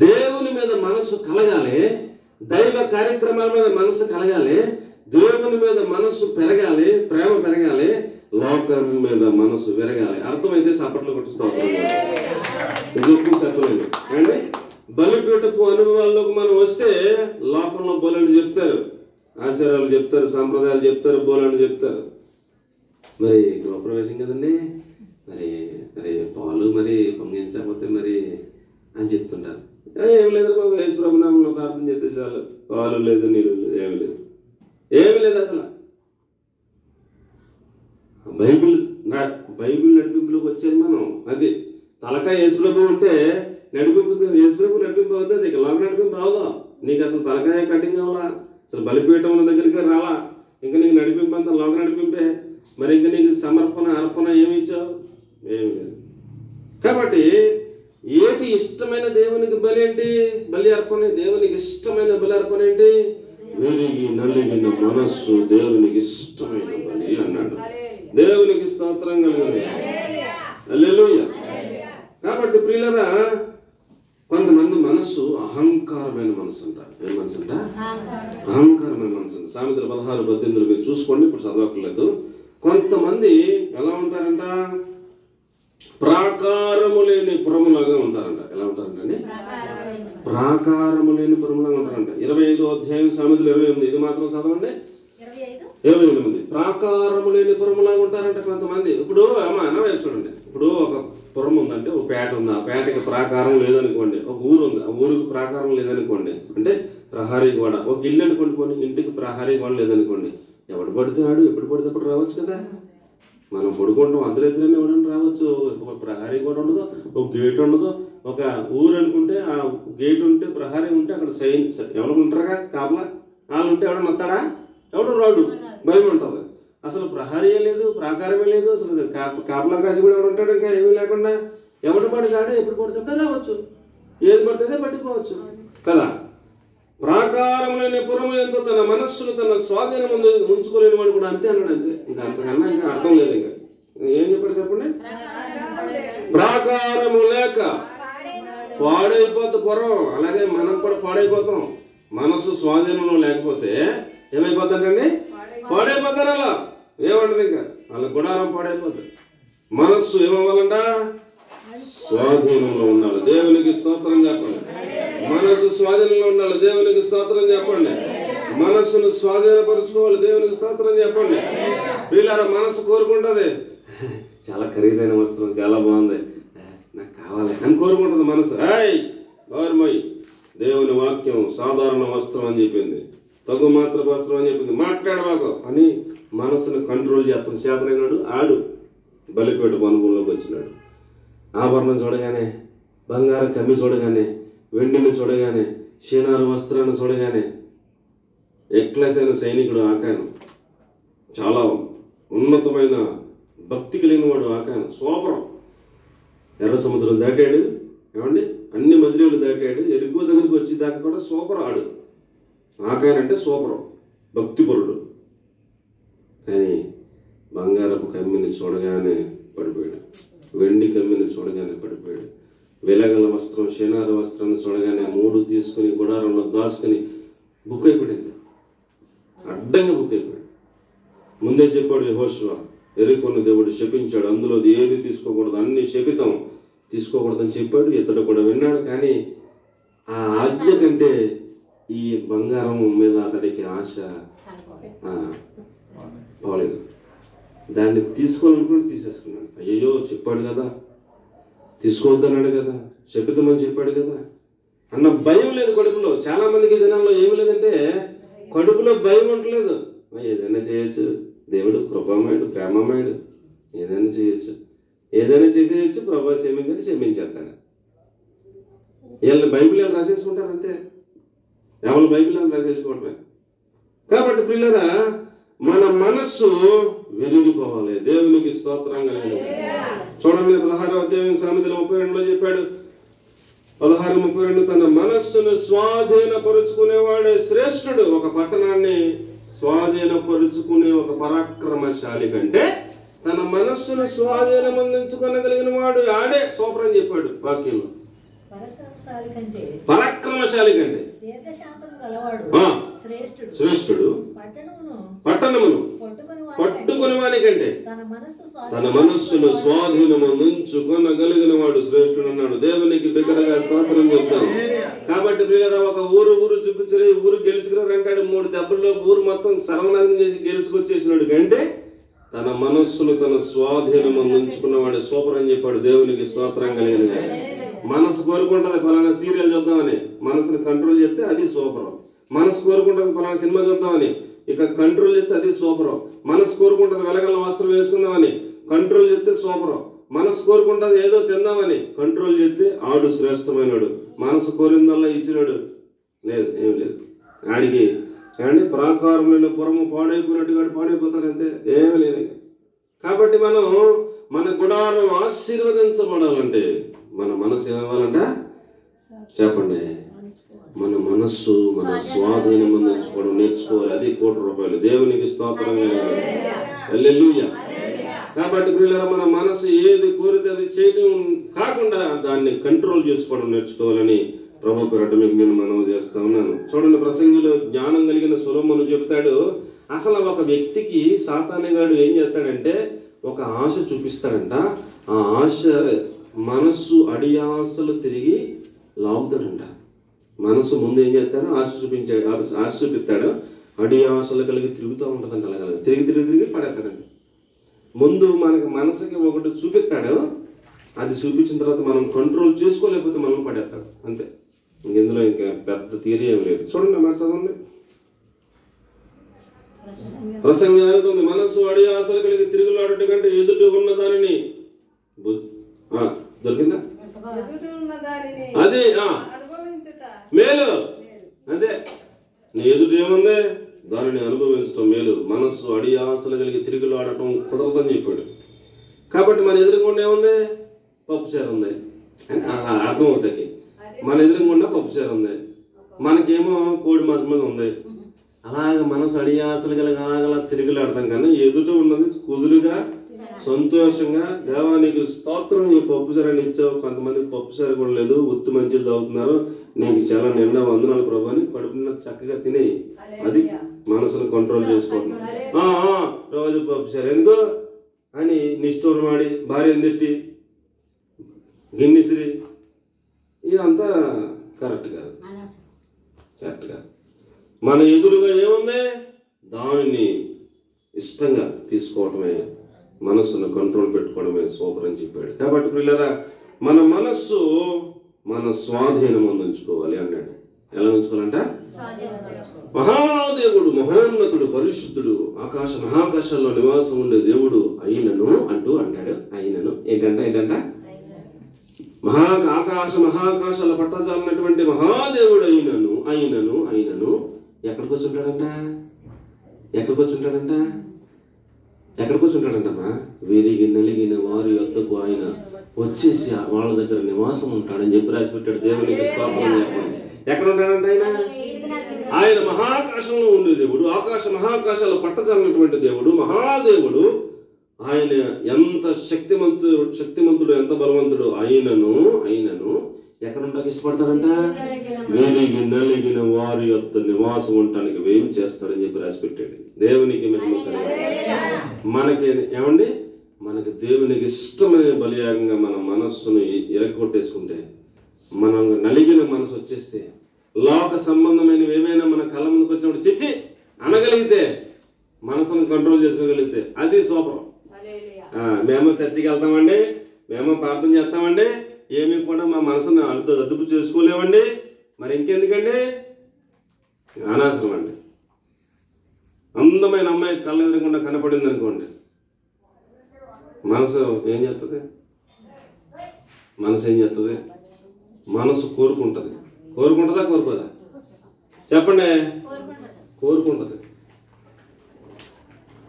దేవుని మీద మనసు కలగాలి, దైవ కార్యక్రమాల మీద మనసు కలగాలి, దేవుని మీద మనసు పెరగాలి, ప్రేమ పెరగాలి, లోకం మీద మనసు పెరగాలి. అర్థమైతే చప్పట్లు కొట్టిస్తాం. చెప్పలేదు అండి. బలిపీఠపు అనుభవాల్లోకి మనం వస్తే లోకంలో బోలని చెప్తారు, ఆచారాలు చెప్తారు, సాంప్రదాయాలు చెప్తారు, బోలని చెప్తారు. మరి గృహప్రవేశం కదండి, మరి పాలు మరి పొంగించకపోతే మరి అని చెప్తుంటారు. ఏమి లేదు బాబు, యేసు ప్రభు నామములో ప్రార్థన చేస్తే చాలు, పాలు లేదు, నీళ్ళు లేదు, ఏమి లేదు అసలు. బైబిల్ నడిపింపులోకి వచ్చేది మనం. అది తలకాయ యేసు ప్రభు ఉంటే యేసు ప్రభు నడిపింపు అవుతుంది, ఇక లోక నడిపింపు అవదా? నీకు అసలు తలకాయ కటింగ్ అవ్వాలా? అసలు బలిపీఠం దగ్గరికి రాలా. ఇంకా నీకు నడిపింపంతా లోక నడిపింపే. మరి ఇంకా నీకు సమర్పణ అర్పణ ఏమి ఇచ్చావు? ఏమి లేదు. కాబట్టి ఏటి ఇష్టమైన దేవునికి బలి ఏంటి? బలి అర్పణ. దేవునికి ఇష్టమైన బలి అర్పణ ఏంటి? వెలిగి నలిగిన మనస్సు దేవునికి ఇష్టమైన బలి అన్నాడు. దేవునికి స్తోత్రం కలుగును. హల్లెలూయా. కాబట్టి ప్రియులారా, కొంతమంది మనస్సు అహంకారమైన మనసు అంటారు. ఏం మనసు అంట? అహంకారమైన మనసు అంట. సామెతలు 16:18 మీరు చూసుకోండి, ఇప్పుడు చదవట్లేదు. కొంతమంది ఎలా ఉంటారంట? ప్రాకారము లేని పురములాగా ఉంటారంట. ఎలా ఉంటారంటే ప్రాకారము లేని పురములాగా ఉంటారంట. 25వ అధ్యాయం సామెతలు 28. ఇది మాత్రం చదవండి. 28. ప్రాకారము లేని పురములాగా ఉంటారంట కొంతమంది. ఇప్పుడు అనవైపు చూడండి. ఇప్పుడు ఒక పురం ఉందంటే, ఒక పేట ఉంది. ఆ పేటకి ప్రాకారం లేదనుకోండి. ఒక ఊరు ఉంది, ఆ ఊరికి ప్రాకారం లేదనుకోండి. అంటే ప్రహారీ గోడ. ఒక ఇల్లు అనుకోండి, కొన్ని ఇంటికి ప్రహారీ గోడ లేదనుకోండి. ఎవడు పడితే ఆడు ఎప్పుడు పడితే అప్పుడు రావచ్చు కదా. మనం పడుకుంటాం, అర్ధరాత్రినే ఎవడని రావచ్చు. ఒక ప్రహారీ గోడ ఉండదు, ఒక గేట్ ఉండదు. ఒక ఊరు అనుకుంటే ఆ గేట్ ఉంటే, ప్రహారీ ఉంటే అక్కడ సైన్ ఎవరు ఉంటారుగా కాపలా. వాళ్ళు ఉంటే ఎవడన్నా వస్తాడా? ఎవడు రాడు. భయం ఉంటుంది. అసలు ప్రహారీయే లేదు, ప్రాకారమే లేదు. అసలు కాపలా కాసి కూడా ఎవడు ఉంటాడు? ఇంకా ఏమీ లేకుండా ఎవడు పడితే ఎప్పుడు పడితే రావచ్చు, ఏది పడితే పట్టుకోవచ్చు కదా. ప్రాకారం లేని పురము ఎంతో తన మనస్సును తన స్వాధీనం ముందు ఉంచుకోలేని వాడు కూడా అంతే అన్నాడు. అంతే, ఇంకా అంతకన్నా ఇంకా అర్థం లేదు. ఇంకా ఏం చెప్పాడు చెప్పండి? ప్రాకారము లేక పాడైపోతే పురం. అలాగే మనం కూడా పాడైపోతాం. మనస్సు స్వాధీనంలో లేకపోతే ఏమైపోతాడండి? పాడైపోతారు. అలా ఏమంటారు? ఇంకా వాళ్ళ గుడారం పాడైపోతుంది. మనస్సు ఏమవ్వాలంట? స్వాధీనంలో ఉండాలి. దేవునికి స్తోత్రం చెప్పండి. మనస్సు స్వాధీనంలో ఉండాలి. దేవునికి స్తోత్రం చెప్పండి. మనస్సును స్వాధీనపరుచుకోవాలి. దేవునికి స్తోత్రం చెప్పండి. వీళ్ళ మనస్సు కోరుకుంటుంది, చాలా ఖరీదైన వస్త్రం, చాలా బాగుంది, నాకు కావాలి అని కోరుకుంటుంది మనసు. గౌరమయ్యి దేవుని వాక్యం సాధారణ వస్త్రం అని చెప్పింది, తగు మాత్ర వస్త్రం అని చెప్పింది, మాట్లాడవాకు అని మనసును కంట్రోల్ చేస్తున్న చేతనైనాడు. ఆడు బలిపేట అనుభవంలోకి వచ్చినాడు. ఆభరణం చూడగానే, బంగారం కమ్మి చూడగానే, వెండిని చూడగానే, షీనారు వస్త్రాన్ని చూడగానే, ఎక్లెస్ అయిన సైనికుడు ఆకాను, చాలా ఉన్నతమైన భక్తి కలిగిన వాడు ఆకాను, సూపరం. ఎర్ర సముద్రం దాటాడు, ఏమండి అన్ని మజిలీలు దాటాడు, ఎరుగు దగ్గరికి వచ్చి దాకా కూడా సూపర్. ఆడు ఆకానంటే సూపరం, భక్తిపరుడు. కానీ బంగారపు కమ్మిని చూడగానే పడిపోయాడు, వెండి కమ్మిని చూడగానే పడిపోయాడు, వెలగల వస్త్రం షేనార వస్త్రాన్ని చూడగానే 3 తీసుకుని గుడారంలో దాచుకుని బుక్ అయిపోయింది, అడ్డంగా బుక్ అయిపోయాడు. ముందే చెప్పాడు యెహోషువ, యెరికోను దేవుడు శపించాడు, అందులో ఏది తీసుకోకూడదు, అన్ని శపితం, తీసుకోకూడదని చెప్పాడు. ఇతడు కూడా విన్నాడు. కానీ ఆ ఆజ్ఞ కంటే ఈ బంగారం మీద అతడికి ఆశ పోలేదు. దాన్ని తీసుకోవాలనుకుంటే తీసేసుకున్నాడు. అయ్యో చెప్పాడు కదా, తీసుకోవద్దన్నాడు కదా, శపితమని చెప్పాడు కదా అన్న భయం లేదు కడుపులో. చాలా మందికి దినాల్లో ఏమి లేదంటే కడుపులో భయం ఉండలేదు. ఏదైనా చేయొచ్చు, దేవుడు కృపామయుడు, ప్రేమమయుడు, ఏదైనా చేయొచ్చు, ఏదైనా చేసేయచ్చు, ప్రభా క్షమించని క్షమించేస్తాడు. వీళ్ళని బైబిల్ ఏమైనా రాసేసుకుంటారు అంతే, ఎవరు బైబిల్ ఏమైనా రాసేసుకోవటమే. కాబట్టి పిల్లరా, మన మనస్సు వెలిగిపోవాలి. దేవునికి స్తోత్రంగా చూడండి. 16వ అధ్యాయం సామెతలు 32లో చెప్పాడు, 16:32, తన మనస్సును స్వాధీనపరుచుకునేవాడే శ్రేష్ఠుడు. ఒక పట్టణాన్ని స్వాధీనపరుచుకునే ఒక పరాక్రమశాలి కంటే తన మనస్సును స్వాధీనమందించుకోగలిగిన వాడు ఆడే సూపర్ అని చెప్పాడు వాక్యంలో. పరాక్రమశాలి కంటే శ్రేష్ఠుడు పట్టణమును పట్టుకుని వాని కంటే తన మనస్సును స్వాధీనమందించుకొనగలిగిన వాడు శ్రేష్ఠుడు అన్నాడు. దేవునికి బిగ్గరగా స్తోత్రం చెప్తాం. కాబట్టి ప్రియులారా, ఒక ఊరు చూపించరు, ఊరు గెలుచుకున్నారు అంటాడు. 3 దెబ్బల్లో ఊరు మొత్తం సర్వనాశనం చేసి గెలుచుకొచ్చేసినాడు కంటే తన మనస్సును తన స్వాధీనమందించుకున్నవాడు సూపర్ అని చెప్పాడు. దేవునికి స్తోత్రం కలిగిన. మనసు కోరుకుంటుంది ఫలానా సీరియల్ చూద్దామని, మనసుని కంట్రోల్ చేస్తే అది సూపరం. మనసు కోరుకుంటుంది ఫలానా సినిమా చూద్దామని, ఇక కంట్రోల్ చేస్తే అది సూపరం. మనసు కోరుకుంటుంది వెలగల వస్త్రం వేసుకుందామని, కంట్రోల్ చేస్తే సూపరం. మనసు కోరుకుంటుంది ఏదో తిందామని, కంట్రోల్ చేస్తే ఆడు శ్రేష్టమైనడు. మనసు కోరిందల్లా ఇచ్చినాడు లేదు, ఏం లేదు. ఆడికి కానీ ప్రాకారమైన పురము పాడైపోయినట్టుగా పాడైపోతారు అంతే, ఏమీ లేదు. కాబట్టి మనం మన గుడారం ఆశీర్వదించబడాలంటే మన మనసు ఏమవ్వాలంట చెప్పండి, మన మనస్సు మన స్వాధీనం ఉంచుకోవడం నేర్చుకోవాలి. అది ₹1,00,00,000. దేవునికి స్తోత్రం. హల్లెలూయా. కాబట్టి పిల్లల మన మనసు ఏది కోరితే అది చేయడం కాకుండా దాన్ని కంట్రోల్ చేసుకోవడం నేర్చుకోవాలని ప్రభు పేరట మీకు నేను మనవి చేస్తా ఉన్నాను. చూడండి, ప్రసంగిలో జ్ఞానం కలిగిన సొలొమోను చెప్తాడు, అసలు ఒక వ్యక్తికి సాతానుగాడు ఏం చేస్తాడంటే ఒక ఆశ చూపిస్తాడంట. ఆ ఆశ మనస్సు అడియాసలు తిరిగి లాగుతాడంట. మనసు ముందు ఏం చేస్తాడు, ఆశ చూపిస్తాడు, అడియాసలు కలిగి తిరుగుతూ ఉంటుందంట. అలాగ తిరిగి తిరిగి తిరిగి పడేస్తాడంట. ముందు మనసుకి ఒకటి చూపిస్తాడు, అది చూపించిన తర్వాత మనం కంట్రోల్ చేసుకోలేకపోతే మనం పడేస్తాడు అంతే. ఇందులో ఇంకా పెద్ద థియరీ ఏమి లేదు. చూడండి మాట చదవండి. ప్రసంగి 5 మనస్సు అడియాసలు కలిగి తిరుగులాడుట కంటే ఎదుటి ఉన్న దానిని దొరికిందా అది మేలు. అదే నీ ఎదుటి ఏముంది దానిని అనుభవించడం మేలు. మనస్సు అడియాసలు కలిగి తిరుగులాడటం కుదరదని చెప్పాడు. కాబట్టి మన ఎదురుకుండా ఏముంది, పప్పుచారు ఉంది అని అర్థం అవుతాయి. మన ఎదురుకుండా పప్పుచారు ఉంది, మనకేమో కోడి మాసం మీద ఉంది. అలాగ మనసు అడియాసలు కలిగి అలాగలా తిరుగులాడతాం. కానీ ఎదుట ఉన్నది కుదురుగా సంతోషంగా దేవానికి స్తోత్రం, ఈ పప్పుచారని ఇచ్చావు. కొంతమంది పప్పుచారు కూడా లేదు, ఉత్తు మంచిలు తాగుతున్నారు, నీకు చాలా నిండా వందనాలు ప్రభు అని కడుపున చక్కగా తినే. అది మనసును కంట్రోల్ చేసుకోండి. రోజు పప్పుచారు ఎందుకు అని నిష్ఠూరం ఆడి భార్యను తిట్టి గిన్నిసిరి, ఇదంతా కరెక్ట్ కాదు. మన ఎదురుగా ఏముంది దానిని ఇష్టంగా తీసుకోవడమే, మనస్సును కంట్రోల్ పెట్టుకోవడమే సూపర్ అని చెప్పాడు. కాబట్టి పిల్లరా మన మనస్సు మన స్వాధీనం ఉంచుకోవాలి అన్నాడు. ఎలా ఉంచుకోవాలంట, మహాదేవుడు మహోన్నతుడు పరిశుద్ధుడు ఆకాశ మహాకాశాల్లో నివాసం ఉండే దేవుడు అయినను అంటూ అంటాడు. అయినను ఏంటంట ఆకాశ మహాకాశాల పట్టజాలన్నటువంటి మహాదేవుడు అయినను ఎక్కడికి వచ్చుంటాడంటమ్మా, విరిగి నలిగిన వారి యొద్దకు ఆయన వచ్చేసి వాళ్ళ దగ్గర నివాసం ఉంటాడని చెప్పి రాసి పెట్టాడు. దేవునికి స్తోత్రం చెప్పండి. ఎక్కడ ఉంటాడంట ఆయన మహాకాశంలో ఉండే దేవుడు, ఆకాశ మహాకాశాల పట్టజాలన్నటువంటి దేవుడు, మహాదేవుడు. ఆయన ఎంత శక్తిమంతుడు ఎంత బలవంతుడు అయినను ఎక్కడ ఉంటాకి ఇష్టపడతారంట, విరిగి నలిగిన వారి యొక్క నివాసం ఉండటానికి వేం చేస్తాడని చెప్పి రాసి పెట్టాడు. దేవునికి మనకి ఏమండి, మనకి దేవునికి ఇష్టమైన బలియాగంగా మన మనస్సును ఇరగొట్టేసుకుంటే, మనం నలిగిన మనసు వచ్చేస్తే, లోక సంబంధమైనవి ఏమైనా మన కళ్ళ ముందుకు వచ్చినప్పుడు చిచ్చి అనగలిగితే, మనసును కంట్రోల్ చేసుకోగలిగితే అది సూపర్. మేము చర్చికి వెళ్తామండి, మేము ప్రార్థన చేస్తామండి, ఏమి కూడా మా మనసును అదుపు చేసుకోలేమండి, మరి ఇంకెందుకండి అనవసరం అండి. అందమైన అమ్మాయి కళ్ళ ఎదురకుండా కనపడింది అనుకోండి, మనసు ఏం చేస్తుంది, మనసు కోరుకుంటుందా కోరుకోదా చెప్పండి, కోరుకుంటుంది.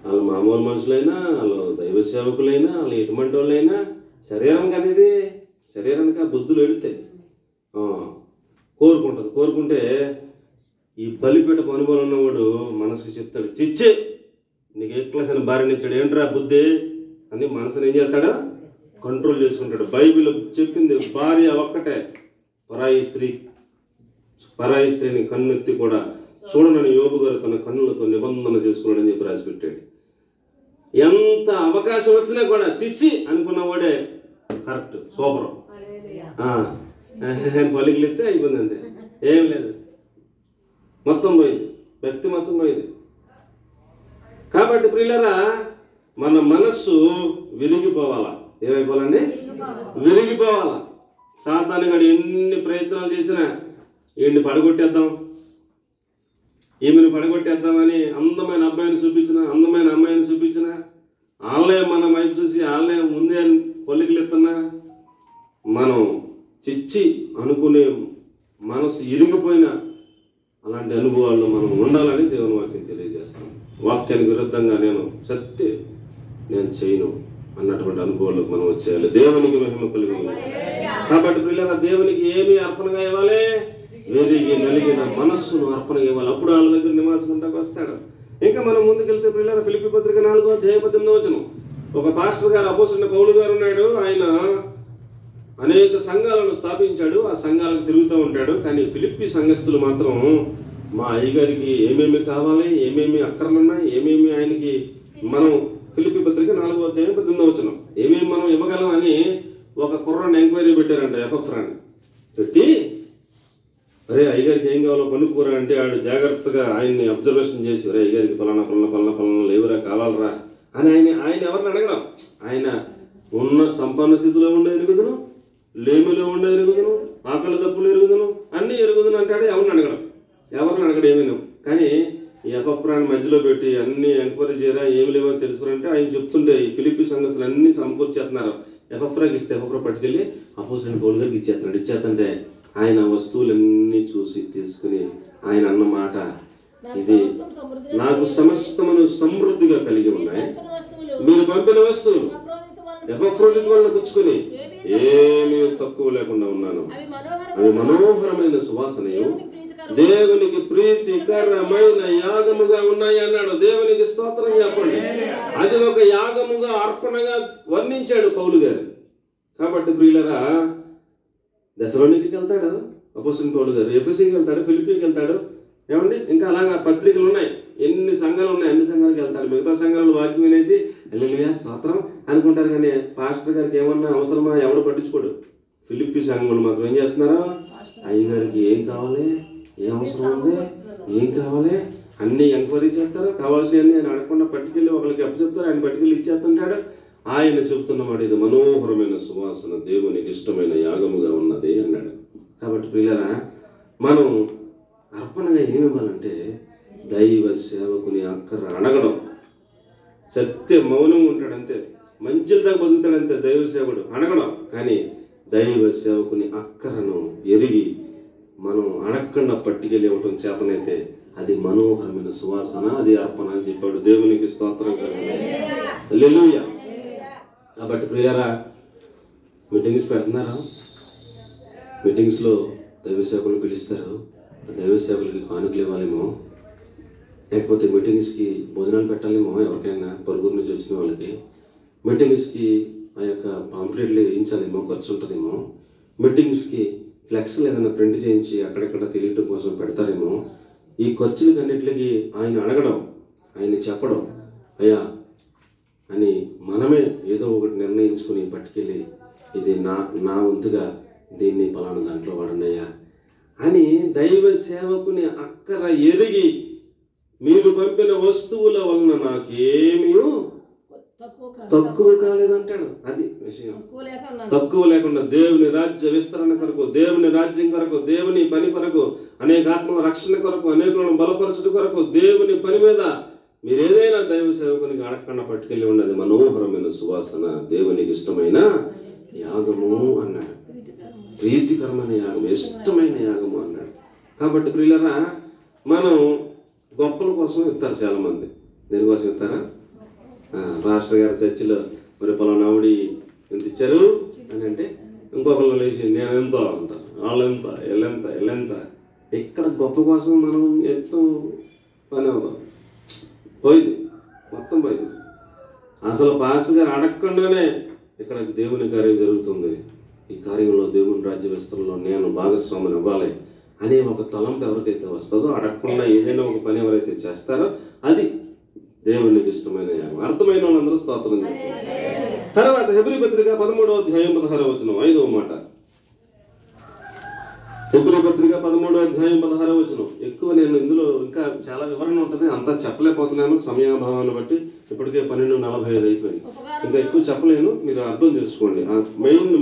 వాళ్ళు మామూలు మనుషులైనా, వాళ్ళు దైవ సేవకులైనా, వాళ్ళు ఎటువంటి వాళ్ళైనా శరీరం కదా ఇది, శరీరానికి బుద్ధులు ఎడుతాయి. కోరుకుంటే ఈ బలిపీఠపు అనుభవం ఉన్నవాడు మనసుకు చెప్తాడు, చిచ్చే నీకు ఏ క్లాస్ అని భార్యని ఇచ్చాడు, ఏంట్రా బుద్ధి అని మనసుని ఏం చేస్తాడా కంట్రోల్ చేసుకుంటాడు. బైబిల్ చెప్పింది భార్య ఒక్కటే, పరాయి స్త్రీని కన్నెత్తి కూడా చూడనని యోబు గారు తన కన్నులతో నిబంధన చేసుకున్నాడని చెప్పి రాసి పెట్టాడు. ఎంత అవకాశం వచ్చినా కూడా చిచ్చి అనుకున్నవాడే కరెక్ట్ సూపర్. పలికిలిస్తే అయిపోయింది అంతే, ఏం లేదు, మొత్తం పోయింది, వ్యక్తి మొత్తం పోయింది. కాబట్టి ప్రియులారా మన మనస్సు విరిగిపోవాలా, ఏమైపోవాలండి, విరిగిపోవాలా. సాతానుగాడు ఎన్ని ప్రయత్నాలు చేసినా ఈయన్ని పడగొట్టేద్దాం, ఈమెను పడగొట్టేద్దామని అందమైన అబ్బాయిని చూపించిన, అందమైన అమ్మాయిని చూపించిన, వాళ్ళే మన వైపు చూసి వాళ్ళే ముందే పొలికలెత్తున్నా, మనం చిచ్చి అనుకునే మనసు ఇరిగిపోయిన అలాంటి అనుభవాల్లో మనం ఉండాలని దేవుని వాక్యం తెలియజేస్తాం. వాక్యానికి విరుద్ధంగా నేను చేయను అన్నటువంటి అనుభవాలకు మనం వచ్చేయాలి. దేవునికి మహిమ కలిగి ఉంది. కాబట్టి పిల్లల దేవునికి ఏమి అర్పణగా ఇవ్వాలి? వెరిగి నలిగిన మనస్సును అర్పణగా ఇవ్వాలి. అప్పుడు వాళ్ళ దగ్గర నివాసం ఉంటాకు వస్తాడు. ఇంకా మనం ముందుకెళ్తే పిల్లల ఫిలిప్పీ పత్రిక 4:18 ఒక పాస్టర్ గారు అపోస్తలుడైన పౌలు గారు ఉన్నాడు. ఆయన అనేక సంఘాలను స్థాపించాడు. ఆ సంఘాలకు తిరుగుతూ ఉంటాడు. కానీ ఫిలిప్పీ సంఘస్థులు మాత్రం మా అయ్యగారికి ఏమేమి కావాలి, ఏమేమి అక్కర్లు ఉన్నాయి, ఏమేమి ఆయనకి మనం ఫిలిప్పీ పత్రిక 4:18 ఏమేమి మనం ఇవ్వగలం అని ఒక కుర్రాన్ని ఎంక్వైరీ పెట్టారంట. ఎఫ్రాన్ని పెట్టి, అరే అయ్యగారికి ఏం కావాలో కనుక్కోరా అంటే ఆడు జాగ్రత్తగా ఆయన్ని అబ్జర్వేషన్ చేసి, అరే అయ్యగారికి పలానా లేవురా కావాలరా అని ఆయన ఎవరిని అడగడం. ఆయన ఉన్న సంపన్న స్థితిలో ఉండే ఎరుగుదును, లేమిలో ఉండే ఎరుగుదును, ఆకలి తప్పులు ఎరుగుదును, అన్ని ఎరుగుదును అంటాడు. ఎవరిని అడగడు ఏమేను. కానీ ఈ ఎఫ్రాన్ని మధ్యలో పెట్టి అన్ని ఎంక్వైరీ చేయరా, ఏమి లేవో తెలుసుకురంటే ఆయన చెప్తుంటే ఈ ఫిలిప్పీ సంగతులు అన్ని సమకూర్చేస్తున్నారు. ఎఫ్రాకి ఇస్తే ఎఫ్రా పట్టుకెళ్ళి అపోస్తలుడైన పౌలు గారికి ఇచ్చేస్తుంటే ఆయన వస్తువులన్నీ చూసి తీసుకుని ఆయన అన్న మాట, ఇది నాకు సమస్తమును సమృద్ధిగా కలిగి ఉన్నాయి. మీరు పంపిన వస్తువులు ఎఫ్రోదితు వలన పుచ్చుకుని ఏమీ తక్కువ లేకుండా ఉన్నాను. అవి మనోహరమైన సువాసనయు దేవునికి ప్రీతికరమైన యాగముగా ఉన్నాయి అన్నాడు. దేవునికి స్తోత్రం చెప్పండి. అది ఒక యాగముగా అర్పణగా వర్ణించాడు పౌలు గారు. కాబట్టి ప్రియులరా, దశలోనికి వెళ్తాడు అపోస్తలుడైన పౌలు గారు, ఎఫెసీకి వెళ్తాడు, ఫిలిప్పీకి వెళ్తాడు. ఏమండి ఇంకా అలాగా పత్రికలు ఉన్నాయి, ఎన్ని సంఘాలు ఉన్నాయి, అన్ని సంఘాలకు వెళ్తాడు. మిగతా సంఘాలు వాక్యం వినేసి హల్లెలూయా స్తోత్రం అనుకుంటారు. కానీ పాస్టర్ గారికి ఏమన్నా అవసరమా ఎవడు పట్టించుకోడు. ఫిలిప్పీ సంఘములు మాత్రం ఏం చేస్తున్నారు? అయ్యగారికి ఏం కావాలి, ఏం అవసరం ఉంది, ఏం కావాలి అన్ని ఎంక్వైరీ చేస్తారు. కావాల్సినవన్నీ ఆయన అడగకుండా పట్టుకెళ్ళి ఒకరికి అప్పచెప్తారు. ఆయన పట్టుకెళ్ళి ఇచ్చేస్తుంటాడు. ఆయన చెప్తున్నమాట, ఇది మనోహరమైన సువాసన దేవునికి ఇష్టమైన యాగముగా ఉన్నది అన్నాడు. కాబట్టి ప్రియులారా, మనం అర్పణగా ఏమి ఇవ్వాలంటే దైవ సేవకుని అక్కర అడగడం. సత్య మౌనంగా ఉంటాడంతే, మంచిల దాకా బతుకుతాడంతే దైవ సేవకుడు, అడగడం. కానీ దైవ సేవకుని అక్కరను ఎరిగి మనం అడగకుండా పట్టుకెళ్ళి ఇవ్వటం చేతనైతే అది మనోహరమైన సువాసన, అది అర్పణ అని చెప్పాడు. దేవునికి స్తోత్రం హల్లెలూయా. కాబట్టి ప్రియారా, మీటింగ్స్ పెడుతున్నారా? మీటింగ్స్లో దైవ సేవకులు పిలుస్తారు. దైవ సేవకులకి కానుకలు ఇవ్వాలేమో, లేకపోతే మీటింగ్స్కి భోజనాలు పెట్టాలేమో, ఎవరికైనా పరుగురు నుంచి వచ్చిన వాళ్ళకి మీటింగ్స్కి ఆ యొక్క పాంప్లెట్లు వేయించాలేమో, ఖర్చు ఉంటుందేమో. మీటింగ్స్కి ఫ్లెక్స్లు ఏదైనా ప్రింట్ చేయించి అక్కడెక్కడ తెలియటం కోసం పెడతారేమో. ఈ ఖర్చులకన్నిటికి ఆయన అడగడం, ఆయన చెప్పడం, అయ్యా అని మనమే ఏదో ఒకటి నిర్ణయించుకుని పట్టుకెళ్ళి ఇది నా వంతుగా దీన్ని పలానా దాంట్లో వాడండి అయ్యా అని దైవ సేవకుని అక్కర ఎరిగి, మీరు పంపిన వస్తువుల వలన నాకేమీ తక్కువ కాలేదంటాడు. అది విషయం. తక్కువ లేకుండా దేవుని రాజ్య విస్తరణ కొరకు, దేవుని రాజ్యం కొరకు, దేవుని పని కొరకు, అనేక ఆత్మ రక్షణ కొరకు, అనేకులను బలపరచడం కొరకు, దేవుని పని మీద మీరు ఏదైనా దైవ సేవకునికి అడగకుండా పట్టుకెళ్ళి ఉన్నది మనోహరమైన సువాసన, దేవునికి ఇష్టమైన యాగము అన్నాడు. ప్రీతికరమైన యాగం, ఇష్టమైన యాగము అన్నాడు. కాబట్టి ప్రియులరా, మనం గొప్పల కోసం ఇస్తారు చాలామంది. దేనికోసం ఇస్తారా? పాస్టర్ గారు చర్చిలో మరి పలానావిడి ఎంత ఇచ్చారు అని అంటే ఇంకొకళ్ళు లేచి నేను ఎంతో అంటారు, వాళ్ళెంత, వీళ్ళెంత. ఇక్కడ గొప్ప కోసం మనం ఎంతో పని పోయింది, మొత్తం పోయింది. అసలు పాస్టర్ గారు అడగకుండానే ఇక్కడ దేవుని కార్యం జరుగుతుంది. ఈ కార్యంలో దేవుని రాజ్య విస్తరణలో నేను భాగస్వామిని అవ్వాలి అనే ఒక తలంపు ఎవరికైతే వస్తుందో, అడగకుండా ఏదైనా ఒక పని ఎవరైతే చేస్తారో అది దేవునికి ఇష్టమైన యాగం. అర్థమైన వాళ్ళందరూ స్తోత్రం చేస్తారు. తర్వాత హెబ్రీ పత్రిక 13:16 5వ మాట. హెబ్రీ పత్రిక 13:16. ఎక్కువ నేను ఇందులో ఇంకా చాలా వివరణ ఉంటుంది, అంతా చెప్పలేకపోతున్నాను సమయాభావాన్ని బట్టి. ఇప్పటికే 12:45 అయిపోయింది, ఇంకా ఎక్కువ చెప్పలేను. మీరు అర్థం చేసుకోండి.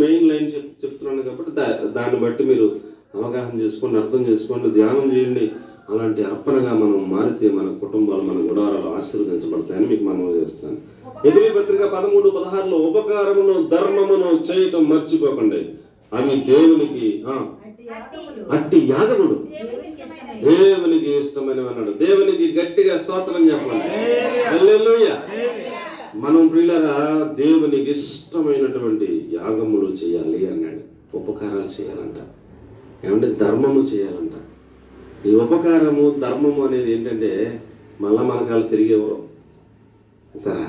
మెయిన్ లైన్ చెప్తున్నాను కాబట్టి దాన్ని బట్టి మీరు అవగాహన చేసుకోండి, అర్థం చేసుకోండి, ధ్యానం చేయండి. అలాంటి అర్పణగా మనం మారితే మన కుటుంబాలు, మన గుడారాలు ఆశీర్వదించబడతాయని మీకు మనం చేస్తాను. హెబ్రీ పత్రిక 13:16 ఉపకారమును ధర్మమును చేయటం మర్చిపోకండి, అవి దేవునికి అట్టి యాగములు దేవునికి ఇష్టమని అన్నాడు. దేవునికి గట్టిగా స్తోత్రం చెప్పాలి. హల్లెలూయా. మనం ప్రియులారా దేవునికి ఇష్టమైనటువంటి యాగములు చేయాలి అన్నాడు. ఉపకారాలు చేయాలంట. ఏమంటే ధర్మము చేయాలంట. ఈ ఉపకారము ధర్మము అనేది ఏంటంటే మళ్ళా మనకాలు తిరిగేవరు ఇస్తారా?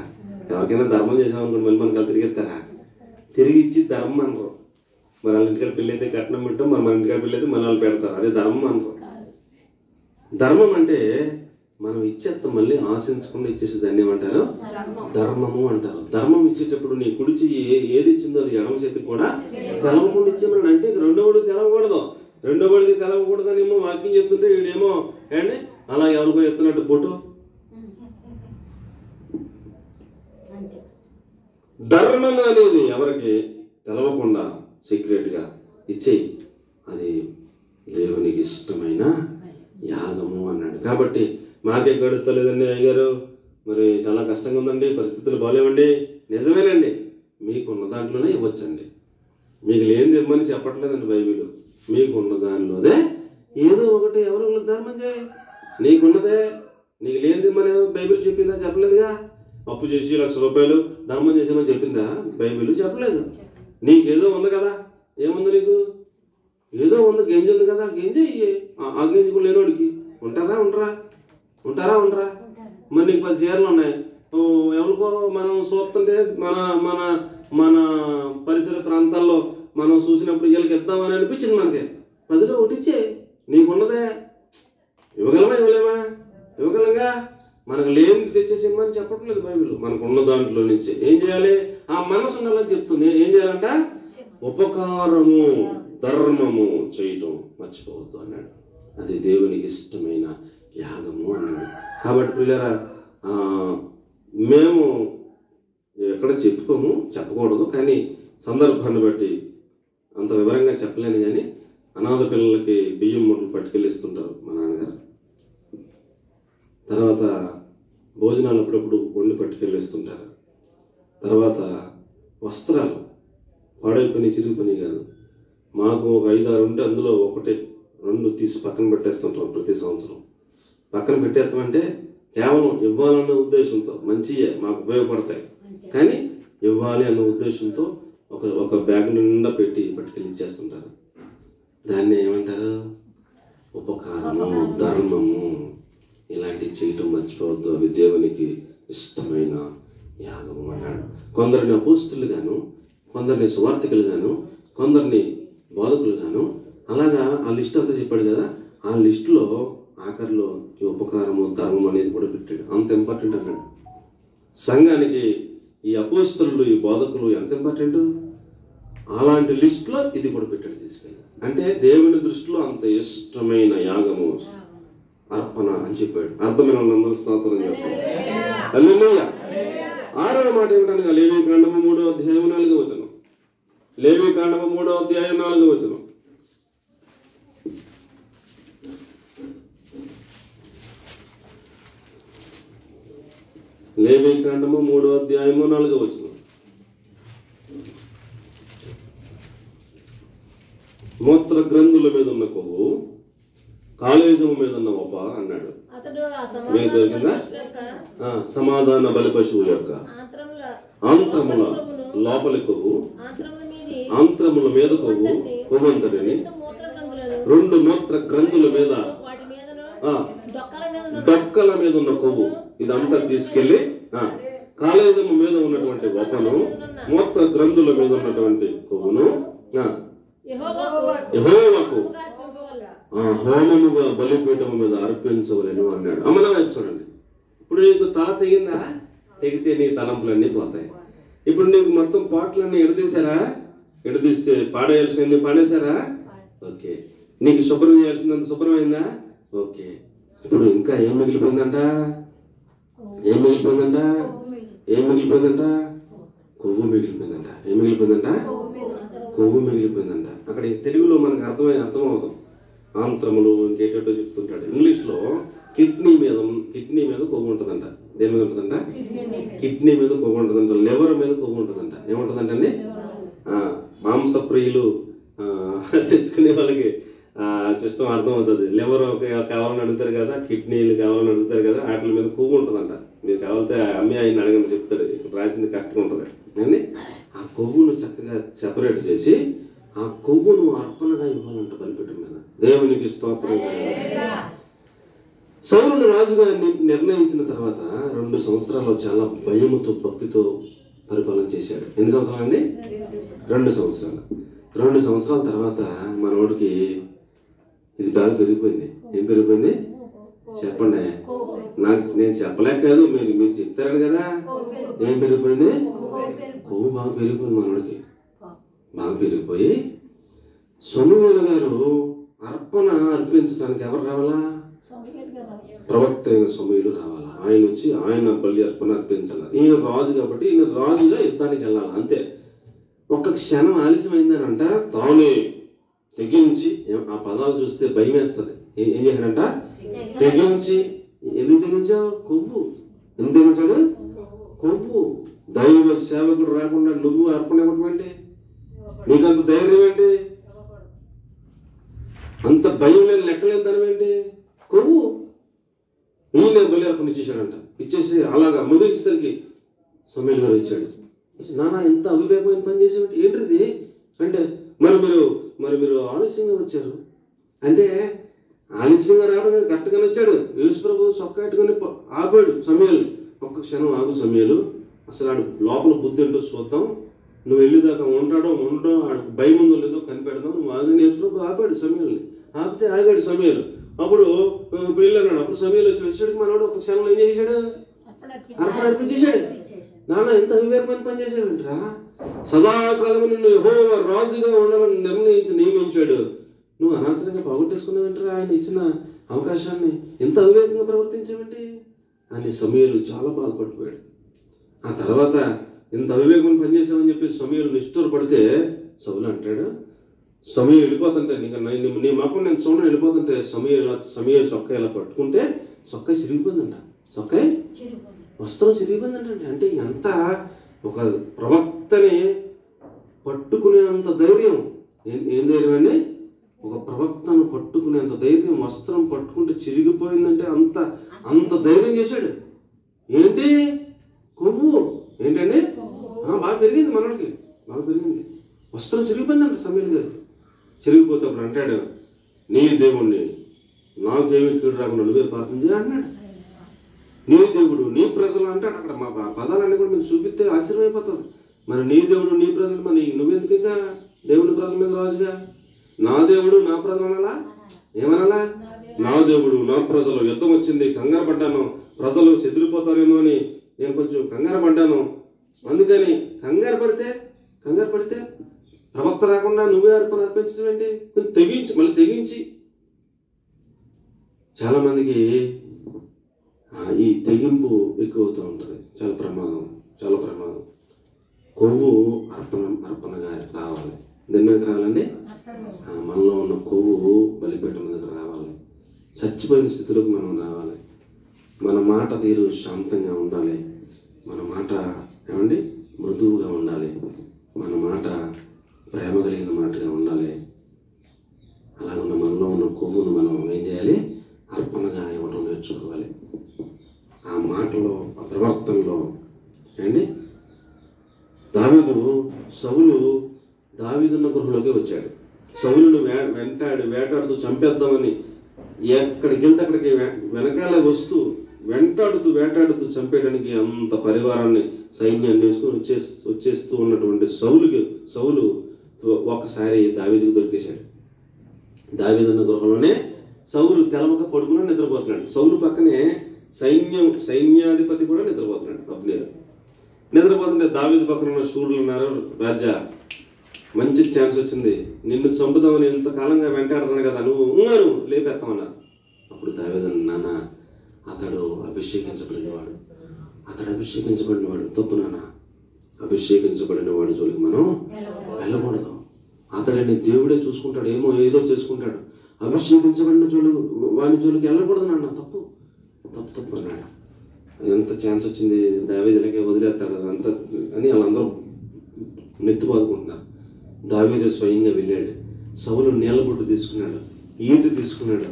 ఎవరికైనా ధర్మం చేసామనుకోండి మళ్ళీ మనకాలు తిరిగిస్తారా? తిరిగి ఇచ్చి ధర్మం అనుకో. మరి వాళ్ళ ఇంటికాడ పెళ్ళి అయితే కట్నం పెట్టాం, మరి మన ఇంటికాడ పెళ్ళి అయితే మన వాళ్ళు పెడతారు. అదే ధర్మం అనుకో. ధర్మం అంటే మనం ఇచ్చేస్తాం, మళ్ళీ ఆశించకుండా ఇచ్చేసి దాన్ని ఏమంటారు? ధర్మము అంటారు. ధర్మం ఇచ్చేటప్పుడు నీ కుడిచి ఏది ఇచ్చిందో అది ఎడమ చేతికి కూడా తెలవకుండా ఇచ్చేమని. అంటే రెండో వాడికి తెలవకూడదు, రెండో వాడికి తెలవకూడదు అని ఏమో వాక్యం చెప్తుంటే వీడేమో అండి అలా ఎవరికో ఎత్తున్నట్టు ఫోటో. ధర్మం అనేది ఎవరికి తెలవకుండా సీక్రెట్గా ఇచ్చేయి, అది దేవునికి ఇష్టమైన యాగము అన్నాడు. కాబట్టి మాకే గడుస్తలేదండి అయ్యారు, మరి చాలా కష్టంగా ఉందండి, పరిస్థితులు బాగాలేవండి. నిజమేనండి, మీకున్న దాంట్లోనే ఇవ్వచ్చండి. మీకు లేనిది ఇవ్వమని చెప్పట్లేదండి బైబిల్. మీకున్న దానిలోనే ఏదో ఒకటి ఎవరు ధర్మం చేయి. నీకున్నదే నీకు లేనిది మన బైబిల్ చెప్పిందా? చెప్పలేదుగా. అప్పు చేసి 1,00,000 రూపాయలు ధర్మం చేసామని చెప్పిందా బైబిల్? చెప్పలేదు. నీకేదో ఉంది కదా. ఏముంది నీకు? ఏదో ఉంది, గెంజి ఉంది కదా, గెంజి అయ్యి. ఆ గెంజి కూడా లేనోడికి ఉంటారా? ఉండరా? మరి నీకు 10 చీరలు ఉన్నాయి, ఎవరికో మనం చూస్తుంటే మన మన మన పరిసర ప్రాంతాల్లో మనం చూసినప్పుడు వీళ్ళకి ఇద్దామని అనిపించింది మనకి. 10లో ఒకటి ఇచ్చే. నీకున్నదే ఇవ్వగలమా? ఇవ్వగలంగా. మనకు లేని తెచ్చేసి ఇమ్మని చెప్పట్లేదు బైబిల్. మనకు ఉన్న దాంట్లో నుంచి ఏం చేయాలి? ఆ మనసు ఉండాలని చెప్తుంది. ఏం చేయాలంట? ఉపకారము ధర్మము చేయటం మర్చిపోవద్దు అన్నాడు. అది దేవునికి ఇష్టమైన యాగము అన్నాడు. కాబట్టి పిల్లరా మేము ఎక్కడ చెప్పుకోము, చెప్పకూడదు, కానీ సందర్భాన్ని బట్టి అంత వివరంగా చెప్పలేను. కానీ అనాథ పిల్లలకి బియ్యం మూటలు పట్టుకెళ్ళిస్తుంటారు మా నాన్నగారు. తర్వాత భోజనాలు అప్పుడప్పుడు వండి పట్టుకెళ్ళిస్తుంటారు. తర్వాత వస్త్రాలు పాడైపోయి చిరిగిపోయి కాదు, మాకు ఒక 5-6 ఉంటే అందులో 1-2 తీసి పక్కన పెట్టేస్తుంటాం. ప్రతి సంవత్సరం పక్కన పెట్టేస్తామంటే కేవలం ఇవ్వాలన్న ఉద్దేశంతో, మంచియే మాకు ఉపయోగపడతాయి, కానీ ఇవ్వాలి అన్న ఉద్దేశంతో ఒక బ్యాగ్ నిండా పట్టుకెళ్ళి ఇచ్చేస్తుంటారు. దాన్ని ఏమంటారు? ఉపకారము, ధర్మము. ఇలాంటివి చేయటం మర్చిపోవద్దు. అవి దేవునికి ఇష్టమైన యాగము అన్నాడు. కొందరిని అపోస్తులు గాను, కొందరిని సువార్థికులు గాను, కొందరిని బోధకులు గాను, అలాగా ఆ లిస్ట్ అంతా చెప్పాడు కదా. ఆ లిస్టులో ఆఖరిలో ఈ ఉపకారము ధర్మం అనేది కూడా పెట్టాడు. అంత ఇంపార్టెంట్ అన్నాడు. సంఘానికి ఈ అపోస్తులు, ఈ బోధకులు ఎంత ఇంపార్టెంట్. అలాంటి లిస్టులో ఇది కూడా పెట్టాడు తీసుకెళ్ళి. అంటే దేవుని దృష్టిలో అంత ఇష్టమైన యాగము అర్పణ అని చెప్పాడు. అర్థమైన వాళ్ళందరూ స్తోత్రం చెప్పారు. హల్లెలూయా. 6వ మాట ఏమిటనగా లేవీకాండము 3వ అధ్యాయం 4వ వచనం. లేవీకాండము 3వ అధ్యాయం 4వ వచనం. లేవీకాండము 3వ అధ్యాయము 4వ వచనం. మూత్ర గ్రంథుల మీద ఉన్న కొవ్వు, కాలేజము మీద ఉన్న ఒప్ప అన్నాడు. మీకు దొరికిందా? సమాధాన బలి పశువు యొక్క ఆంత్రముల లోపలి కొవ్వు, ఆంత్రముల మీద కొవ్వంతటిని 2 మూత్ర గ్రంథుల మీద, డొక్కల మీద ఉన్న కొవ్వు, ఇదంతా తీసుకెళ్లి కాలేజము మీద ఉన్నటువంటి ఒప్పను, మూత్ర గ్రంథుల మీద ఉన్నటువంటి కొవ్వును యెహోవాకు హోమముగా బలిపీఠము మీద అర్పించవలను అన్నాడు. అమ్మనా వైపు చూడండి. ఇప్పుడు నీకు తల తెగిందా? తెగితే నీ తలంపులన్నీ పోతాయి. ఇప్పుడు నీకు మొత్తం పాటలన్నీ ఎడదీస్తే పాడేయాల్సినవి పాడేశారా? ఓకే. నీకు శుభ్రం చేయాల్సినంత శుభ్రమైందా? ఓకే. ఇప్పుడు ఇంకా ఏం మిగిలిపోయిందంట? కొవ్వు మిగిలిపోయిందంట. ఏం మిగిలిపోయిందంట? కొవ్వు మిగిలిపోయిందంట. అక్కడ తెలుగులో మనకు అర్థమవుతాం. ఆంత్రములు ఇంకేటో చెప్తుంటాడు. ఇంగ్లీష్లో కిడ్నీ మీద కొవ్వు ఉంటుందంట. దేని మీద ఉంటుందంట? కిడ్నీ మీద కొవ్వు ఉంటుందంట. లివర్ మీద కొవ్వు ఉంటుందంట. ఏముంటుందంట అండి? మాంస ప్రియులు తెచ్చుకునే వాళ్ళకి సిస్టమ్ అర్థమవుతుంది. లివర్ కావాలని అడుగుతారు కదా, కిడ్నీలు కావాలని అడుగుతారు కదా, వాటి మీద కొవ్వు ఉంటుందంట. మీరు కావాలితే అమ్మి ఆయన అడగని చెప్తాడు, ఇక్కడ రాసింది కరెక్ట్గా ఉంటుంది. కానీ ఆ కొవ్వును చక్కగా సెపరేట్ చేసి ఆ కొవ్వును అర్పణగా ఇవ్వాలంట బలిపీఠం మీద. దేవునికి స్తోత్రం. సౌలును రాజుగా నిర్ణయించిన తర్వాత 2 సంవత్సరాలు చాలా భయముతో భక్తితో పరిపాలన చేశాడు. ఎన్ని సంవత్సరాలు అండి? 2 సంవత్సరాలు. 2 సంవత్సరాల తర్వాత మనోడికి ఇది బాగా పెరిగిపోయింది. ఏం పెరిగిపోయింది చెప్పండి? నేను చెప్పలేక కాదు, మీరు చెప్తారు కదా. ఏం పెరిగిపోయింది? కొవ్వు బాగా పెరిగిపోయింది మనోడికి. బాగా పెరిగిపోయి సమూయేలు గారు అర్పణ అర్పించడానికి ఎవరు రావాలా? ప్రవక్త అయిన సమూయేలు రావాలా. ఆయన వచ్చి ఆయన బలి అర్పణ అర్పించాలి. ఈయన రాజు కాబట్టి ఈయన రాజుగా యుద్ధానికి వెళ్ళాలి. అంతే. ఒక్క క్షణం ఆలస్యమైందనంట తానే తెగించి, ఆ పదాలు చూస్తే భయం వేస్తుంది. ఏం చేశాడంట? తెగించి. ఎందుకు తెగించావు? కొవ్వు. ఎందుకు తెగించాడు? కొవ్వు. దైవ సేవకుడు రాకుండా నువ్వు అర్పణ ఇవ్వటం, నీకంత ధైర్యం ఏంటి? అంత భయం లేని లెక్కలేదు దాని ఏంటి? కొవ్వు. ఈయన బలి అర్పణ ఇచ్చేసాడంట. ఇచ్చేసి అలాగా ముగించేసరికి సమూయేలు గారు ఇచ్చాడు. నానా ఇంత అవివేకమైన పని చేసేవాటి ఏంటిది అంటే, మరి మీరు ఆలస్యంగా వచ్చారు అంటే, ఆలస్యంగా రావడం కరెక్ట్గానే వచ్చాడు. యేసు ప్రభు సొక్క పెట్టుకొని ఆపాడు సమూయేలు. ఒక్క క్షణం ఆగు సమూయేలు, అసలు ఆడు లోపల బుద్ధి ఏంటో చూద్దాం, నువ్వు వెళ్ళేదాకా ఉండడం ఆడు భయం ఉందో లేదో కనిపెడదాం, నువ్వు ఆగని యేసు ప్రభు ఆపాడు సమూయేలుని. ఆపితే ఆగాడు సమూయేలు. అప్పుడు పెళ్ళి అన్నాడు. అప్పుడు సమూయేలు వచ్చాడు. మనోడు ఒక క్షణంలో ఏం చేశాడు? అర్పణ అర్పించేశాడు. నాన్న ఎంత అవివేకమైన పని చేశాడంటరా. సదాకాలం నిన్ను యెహోవా రాజుగా ఉండాలని నియమించాడు, నువ్వు అనవసరంగా పోగొట్టేసుకున్నావంటరా ఆయన ఇచ్చిన అవకాశాన్ని. ఎంత అవివేకంగా ప్రవర్తించావంటే అని సమూయేలు చాలా బాధపడిపోయాడు. ఆ తర్వాత ఇంత అవివేకమైన పని చేసామని చెప్పి సమూయేలు నిష్ఠూరపడితే సౌలు అంటాడు, సమూయేలు వెళ్ళిపోతుంటే నీ మాకు నేను చూడడం వెళ్ళిపోతుంటే సమూయేలు సొక్క ఇలా పట్టుకుంటే సొక్క చిరిగిపోయిందంట. సొక్క వస్త్రం చిరిగిపోయిందంటే అంటే ఎంత ఒక ప్రవక్తని పట్టుకునేంత ధైర్యం. ఏం ధైర్యం అండి? ఒక ప్రవక్తను పట్టుకునేంత ధైర్యం. వస్త్రం పట్టుకుంటే చిరిగిపోయిందంటే అంత ధైర్యం చేశాడు. ఏంటి? కొవ్వు. ఏంటండి? బాగా పెరిగింది మనోడికి, బాగా పెరిగింది. వస్త్రం చిరిగిపోయిందంట సమూయేలు గారు. చిరిగిపోతే అప్పుడు అంటాడు, నీ దేవుణ్ణి నాకేమీ కీడు రాకుండా నువ్వే ప్రార్థన చేయ అన్నాడు. నీ దేవుడు నీ ప్రజలు అంటాడు. అక్కడ మా పదాలన్నీ కూడా మీకు చూపిస్తే ఆశ్చర్యమైపోతుంది. మరి నీ దేవుడు నీ ప్రజలు, మరి నువ్వెందుకు ఇంకా దేవుడి ప్రజల మీద రాజుగా? నా దేవుడు నా ప్రజలు అనాలా? ఏమనాలా? నా దేవుడు నా ప్రజలు. యుద్ధం వచ్చింది, కంగారు పడ్డాను, ప్రజలు చెదిరిపోతారేమో అని నేను కొంచెం కంగారు పడ్డాను. అందుకని కంగారు పడితే ప్రవక్త రాకుండా నువ్వే అర్పణ అర్పించడం ఏంటి? కొంచెం మళ్ళీ తెగించి. చాలా మందికి ఈ తెగింపు ఎక్కువ అవుతూ ఉంటుంది. చాలా ప్రమాదం. కొవ్వు అర్పణగా రావాలి. దేని మీద రావాలండి? మనలో ఉన్న కొవ్వు బలిపీఠం మీద రావాలి. చచ్చిపోయిన స్థితిలోకి మనం రావాలి. మన మాట తీరు శాంతంగా ఉండాలి. మన మాట ఏమండి మృదువుగా ఉండాలి. మన మాట ప్రేమ కలిగిన మాటగా ఉండాలి. అలాగున్న మనలో ఉన్న కొవ్వును మనం ఏం చేయాలి? అర్పణగా ఇవ్వడం నేర్చుకోవాలి. ఆ మాటలో, ఆ ప్రవర్తనలో ఏంటి? సౌలు దావీదున్న గృహంలోకి వచ్చాడు. సౌలును వేటాడుతూ చంపేద్దామని ఎక్కడికి వెళ్తే అక్కడికి వెనకాల వస్తూ వేటాడుతూ చంపేయడానికి అంత పరివారాన్ని, సైన్యాన్ని వేసుకొని వచ్చేస్తూ ఉన్నటువంటి సౌలు ఒకసారి దావీదుకు దొరికేశాడు. దావీదున్న గృహంలోనే సౌలు తెలవక పడుకుని నిద్రపోతున్నాడు. సౌలు పక్కనే సైన్యాధిపతి కూడా నిద్రపోతున్నాడు. అబ్నేరు నిద్రపోతుంటే దావీదు పక్కన ఉన్న శూరులు ఉన్నారు, రాజా మంచి ఛాన్స్ వచ్చింది, నిన్ను చంపుదామని ఎంతకాలంగా వెంటాడుతున్నాడు కదా, నువ్వు లేపేస్తామన్నారు. అప్పుడు దావీదు, నాన్న అతడు అభిషేకించబడినవాడు, తప్పు నాన్న, అభిషేకించబడిన వాడి జోలికి మనం వెళ్ళకూడదు. అతడిని దేవుడే చూసుకుంటాడు, ఏదో చేసుకుంటాడు. అభిషేకించబడిన వాడి జోలికి వెళ్ళకూడదు నాన్న, తప్పు అన్నాడు. ఎంత ఛాన్స్ వచ్చింది, దావీదులకే వదిలేస్తాడు అంత అని వాళ్ళందరూ నెత్తిపోదుకుంటున్నారు. దావీదు స్వయంగా వెళ్ళాడు. సౌలు నీళ్ళబొట్టు తీసుకున్నాడు, ఈటు తీసుకున్నాడు.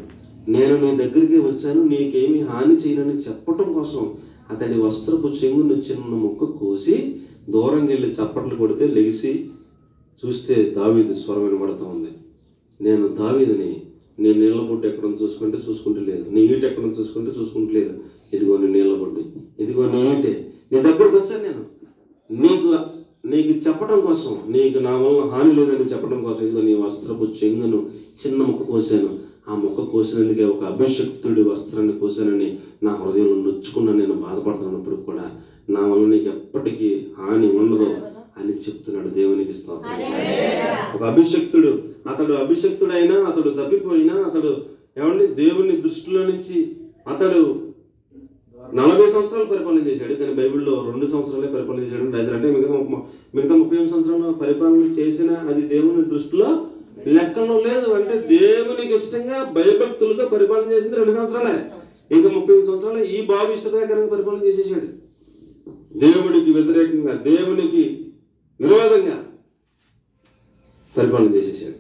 నేను నీ దగ్గరికి వచ్చాను, నీకేమీ హాని చేయనని చెప్పటం కోసం అతడి వస్త్రపు చెంగును చిన్న ముక్క కోసి దూరంగా వెళ్ళి చప్పట్లు కొడితే లెగిసి చూస్తే దావీదు స్వరం వినబడుతూ ఉంది. నేను దావీదుని, నీ నీళ్ళ బొట్టు ఎక్కడ చూసుకుంటే లేదు, నీ ఈట ఎక్కడ చూసుకుంటే లేదు. ఇదిగో నీ నీళ్ళ బొట్టు, ఇదిగో నీ ఈటే, నీ దగ్గరకు వచ్చాను నేను నీకు చెప్పడం కోసం, నీకు నా వల్ల హాని లేదని చెప్పడం కోసం ఇదిగో నీ వస్త్రపు చెంగును చిన్న ముక్క కోసాను. ఆ ముక్క కోసినందుకే ఒక అభిషక్తుడి వస్త్రాన్ని కోసానని నా హృదయంలో నొచ్చుకున్నా, నేను బాధపడుతున్నప్పుడు కూడా నా వల్ల నీకు ఎప్పటికీ హాని ఉండదు అని చెప్తున్నాడు. దేవునికి స్తోత్రం. ఒక అభిషక్తుడు, అతడు అభిషక్తుడైనా, అతడు తప్పిపోయినా, అతడు దేవుని దృష్టిలో నుంచి అతడు 40 సంవత్సరాలు పరిపాలన చేశాడు. కానీ బైబిల్లో 2 సంవత్సరాలే పరిపాలన చేశాడు రాశారంటే మిగతా 38 సంవత్సరాలు పరిపాలన చేసిన అది దేవుని దృష్టిలో లెక్కలో లేదు. అంటే దేవునికి ఇష్టంగా భయభక్తులతో పరిపాలన చేసింది 2 సంవత్సరాలే. ఇంకా 38 సంవత్సరాలు ఈ బాబు ఇష్టప్రకారంగా పరిపాలన చేసేసాడు. దేవుడికి వ్యతిరేకంగా, దేవునికి విరోధంగా పరిపాలన చేసేసాడు.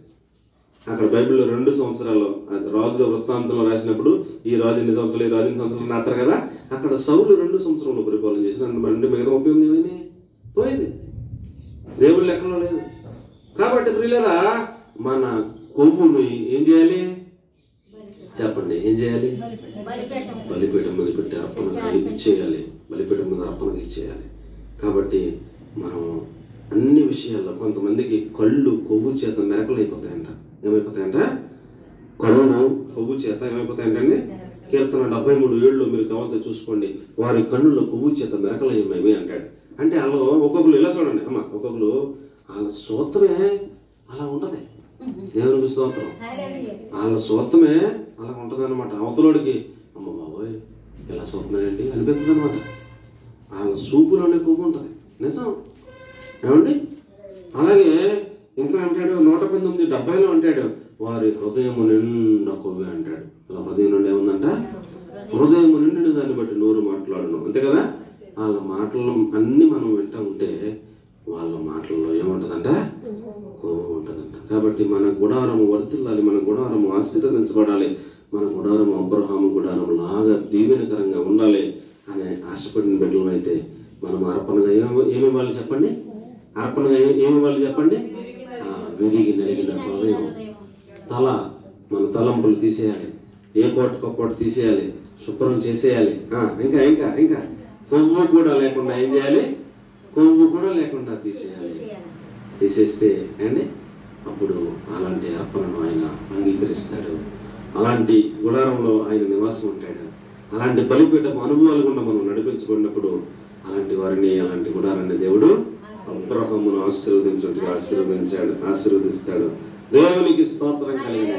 అక్కడ బైబిల్లో 2 సంవత్సరాలు రాజుల వృత్తాంతంలో రాసినప్పుడు ఈ రాజు ఎన్ని సంవత్సరాలు, ఈ రాజు ఎన్ని సంవత్సరాలు రాస్తారు కదా, అక్కడ సౌలు 2 సంవత్సరంలో పరిపాలన చేసిన అంటే మిగతా ఉపయోగం పోయింది, దేవుడి లెక్కలో లేదు. కాబట్టి ప్రియులారా, మన కొవ్వును ఏం చేయాలి చెప్పండి? ఏం చేయాలి? బలిపీఠం మీద పెట్టి అర్పణగా ఇచ్చేయాలి. బలిపీఠం మీద అర్పణగా ఇచ్చేయాలి. కాబట్టి మనం అన్ని విషయాల్లో కొంతమందికి కళ్ళు కొవ్వు చేత మెరకలు అయిపోతాయంట. ఏమైపోతాయంట? కళ్ళు కొవ్వు చేత ఏమైపోతాయంటండి? కీర్తన 73:7 మీరు కావాలంటే చూసుకోండి. వారి కన్నులో కొవ్వు చేత మెరకలు ఏమేమి అంటాడు. అంటే వాళ్ళు ఒక్కొక్కరు ఇలా చూడండి అమ్మ, ఒక్కొక్కరు వాళ్ళ సూత్రమే అలా ఉంటది. దేవునికి స్తోత్రం. వాళ్ళ సూత్రమే అలా ఉంటది అనమాట. అవతలోడికి అమ్మ బాబోయ్ ఇలా సూత్రమేంటి అనిపిస్తుంది అనమాట. వాళ్ళ సూపులోనే కొవ్వు ఉంటుంది. నిజం ఏమండి? అలాగే ఇంకా అంటాడు 119:70 అంటాడు, వారి హృదయము నిండా కొవ్వే అంటాడు. అలా హృదయం నుండి ఏముందంట? హృదయము నిండిన దాన్ని బట్టి నోరు మాట్లాడను. అంతే కదా? వాళ్ళ మాటలు అన్ని మనం వింటూ ఉంటే వాళ్ళ మాటల్లో ఏముంటుందంట? కొవ్వు ఉంటుందంట. కాబట్టి మన గుడారము వర్తిల్లాలి, మన గుడారము ఆశీర్వదించబడాలి, మన గుడారము అబ్రహాము గుడారము లాగా దీవెనకరంగా ఉండాలి అనే ఆశపడిన బిడ్డలు అయితే మనం అర్పణగా ఏమివ్వాలి చెప్పండి? అర్పణగా ఏమివ్వాలి చెప్పండి? విరిగి నలిగిన హృదయం, మన తలంపులు తీసేయాలి, ఏ కోట తీసేయాలి, శుభ్రం చేసేయాలి. ఇంకా ఇంకా ఇంకా కొవ్వు కూడా లేకుండా ఏం చేయాలి? కొవ్వు కూడా లేకుండా తీసేయాలి. తీసేస్తే అండి అప్పుడు అలాంటి అర్పణను ఆయన అంగీకరిస్తాడు. అలాంటి గుడారంలో ఆయన నివాసం ఉంటాడు. అలాంటి బలిపీఠపు అనుభవాలు కూడా మనం నడిపించబడినప్పుడు అలాంటి వారిని, అలాంటి గుడారాన్ని దేవుడు అబ్రహామును ఆశీర్వదిస్తాడు. దేవునికి స్తోత్రం కలిగిన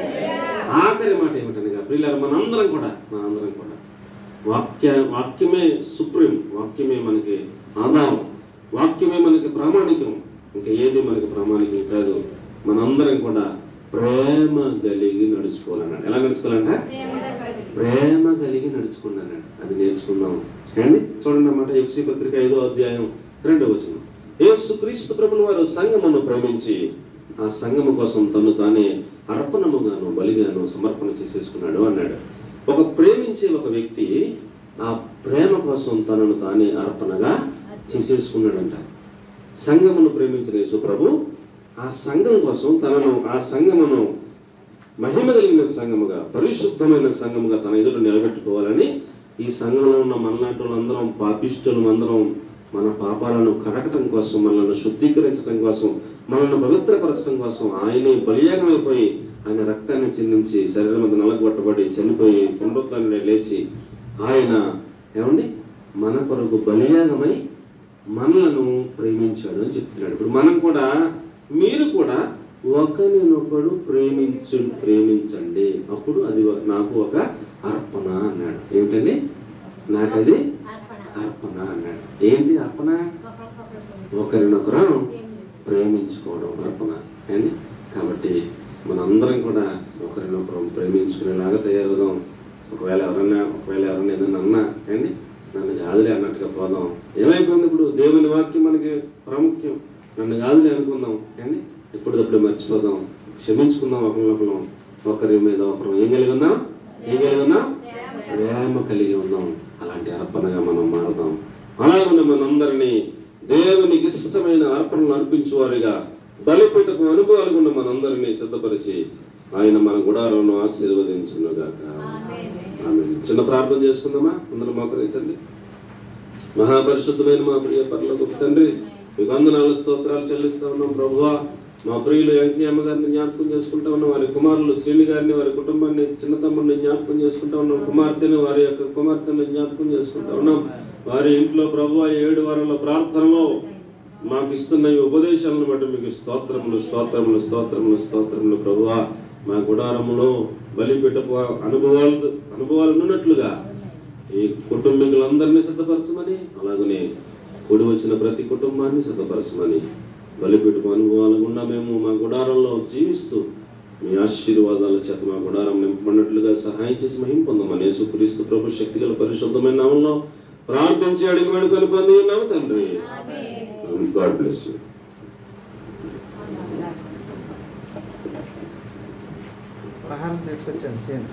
ఆఖరి మాట ఏమిటనగా ప్రియులారా, మనందరం కూడా వాక్యమే సుప్రీం, వాక్యమే మనకి ఆధారం, వాక్యమే మనకి ప్రామాణికం. ఇంకా ఏది మనకి ప్రామాణికం కాదు. మనందరం కూడా ప్రేమ కలిగి నడుచుకోవాలన్నాడు. ఎలా నడుచుకోవాలంట? ప్రేమ కలిగి నడుచుకోండి అన్నాడు. అది నేర్చుకుందాం అండి. చూడండి అన్నమాట. ఎఫ్సీ పత్రిక 5:2 యేసుక్రీస్తు ప్రభువు వారు సంఘమును ప్రేమించి ఆ సంఘము కోసం తను తానే అర్పణముగాను బలిగాను సమర్పణ చేసేసుకున్నాడు అన్నాడు. ప్రేమించే ఒక వ్యక్తి ఆ ప్రేమ కోసం తనను తానే అర్పణగా చేసేసుకున్నాడంట. సంఘమును ప్రేమించిన యేసు ప్రభు ఆ సంఘం కోసం ఆ సంఘమును మహిమ కలిగిన సంఘముగా, పరిశుద్ధమైన సంఘముగా తన ఎదుట నిలబెట్టుకోవాలని ఈ సంఘంలో ఉన్న మనలాంటి వాళ్ళందరం, పాపిష్టులు అందరం మన పాపాలను కడగటం కోసం, మనల్ని శుద్ధీకరించడం కోసం, మనల్ని పవిత్రపరచడం కోసం ఆయనే బలియాగం అయిపోయి ఆయన రక్తాన్ని చిందించి శరీరం మీద నలగొట్టబడి చనిపోయి పునరుత్థానంలో లేచి ఆయన మన కొరకు బలియాగమై మనలను ప్రేమించాడు అని చెప్తున్నాడు. ఇప్పుడు మనం కూడా, మీరు కూడా ఒకరినొకడు ప్రేమించండి, అప్పుడు అది నాకు ఒక అర్పణ అన్నాడు. ఏమిటండి? నాకది అర్పణ అన్నాడు. ఏంటి అర్పణ? ఒకరినొకరు ప్రేమించుకోవడం అర్పణ అండి. కాబట్టి మనందరం కూడా ఒకరినొకరు ప్రేమించుకునేలాగా తయారవుదాం. ఒకవేళ ఎవరైనా ఏదైనా అన్నా అండి, నన్ను కాదులే అన్నట్టుగా పోదాం. ఏమైపోయింది? ఇప్పుడు దేవుని వాక్యం మనకి ప్రాముఖ్యం. నన్ను కాదులే అనుకుందాం అండి, ఎప్పటికప్పుడు మర్చిపోదాం, క్షమించుకుందాం ఒకరినొకరు. ఒకరి మీద ఒకరు ఏం కలిగి ఉన్నాం? ప్రేమ కలిగి ఉన్నాం. అలాంటి అర్పణగా మనం మారుదాం. అలాగే మనందరినీ దేవునికి ఇష్టమైన అర్పణలు అర్పించేవారిగా బలిపీఠకు అనుభవాలు ఉన్న మనందరినీ సిద్ధపరిచి ఆయన మన గుడారంను ఆశీర్వదించునుగాక. ఆమేన్. చిన్న ప్రార్థన చేసుకుందామా? అందరూ మోకరించండి. మహాపరిశుద్ధమైన మా ప్రియ పరలోకపు తండ్రి, మీకు వందనాలు స్తోత్రాలు చెల్లిస్తా ఉన్నాం ప్రభువా. మా ప్రియులు వెంకయ్య అమ్మగారిని జ్ఞాపకం చేసుకుంటా ఉన్నాం. వారి కుమారులు శ్రీని గారిని, వారి కుటుంబాన్ని, చిన్న తమ్ముడిని జ్ఞాపకం చేసుకుంటా ఉన్నాం. కుమార్తెని, వారి యొక్క కుమార్తెని జ్ఞాపకం చేసుకుంటా ఉన్నాం. వారి ఇంట్లో ప్రభువా 7 వారాల ప్రార్థనలో మాకు ఇస్తున్న ఈ ఉపదేశాలను బట్టి మీకు స్తోత్రములు స్తోత్రములు స్తోత్రములు స్తోత్రములు ప్రభువా. మా గుడారములో బలిపీఠపు అనుభవాలు ఉన్నట్లుగా ఈ కుటుంబీకులందరినీ సిద్ధపరచమని, అలాగనే కూడి వచ్చిన ప్రతి కుటుంబాన్ని సిద్ధపరచమని, బలిపీఠపు అనుభవాలు గుండా మేము మా గుడారంలో జీవిస్తూ మీ ఆశీర్వాదాల చేత మా గుడారం నింపబడినట్లుగా సహాయం చేసి మహిమ పొందమని యేసుక్రీస్తు ప్రభు శక్తిగల పరిశుద్ధమైన నామంలో ప్రార్థించి అడిగి వేడుకొని పొంది ఉన్నాము తండ్రి. God bless you. ఆహారం తీసుకొచ్చాను సేమ్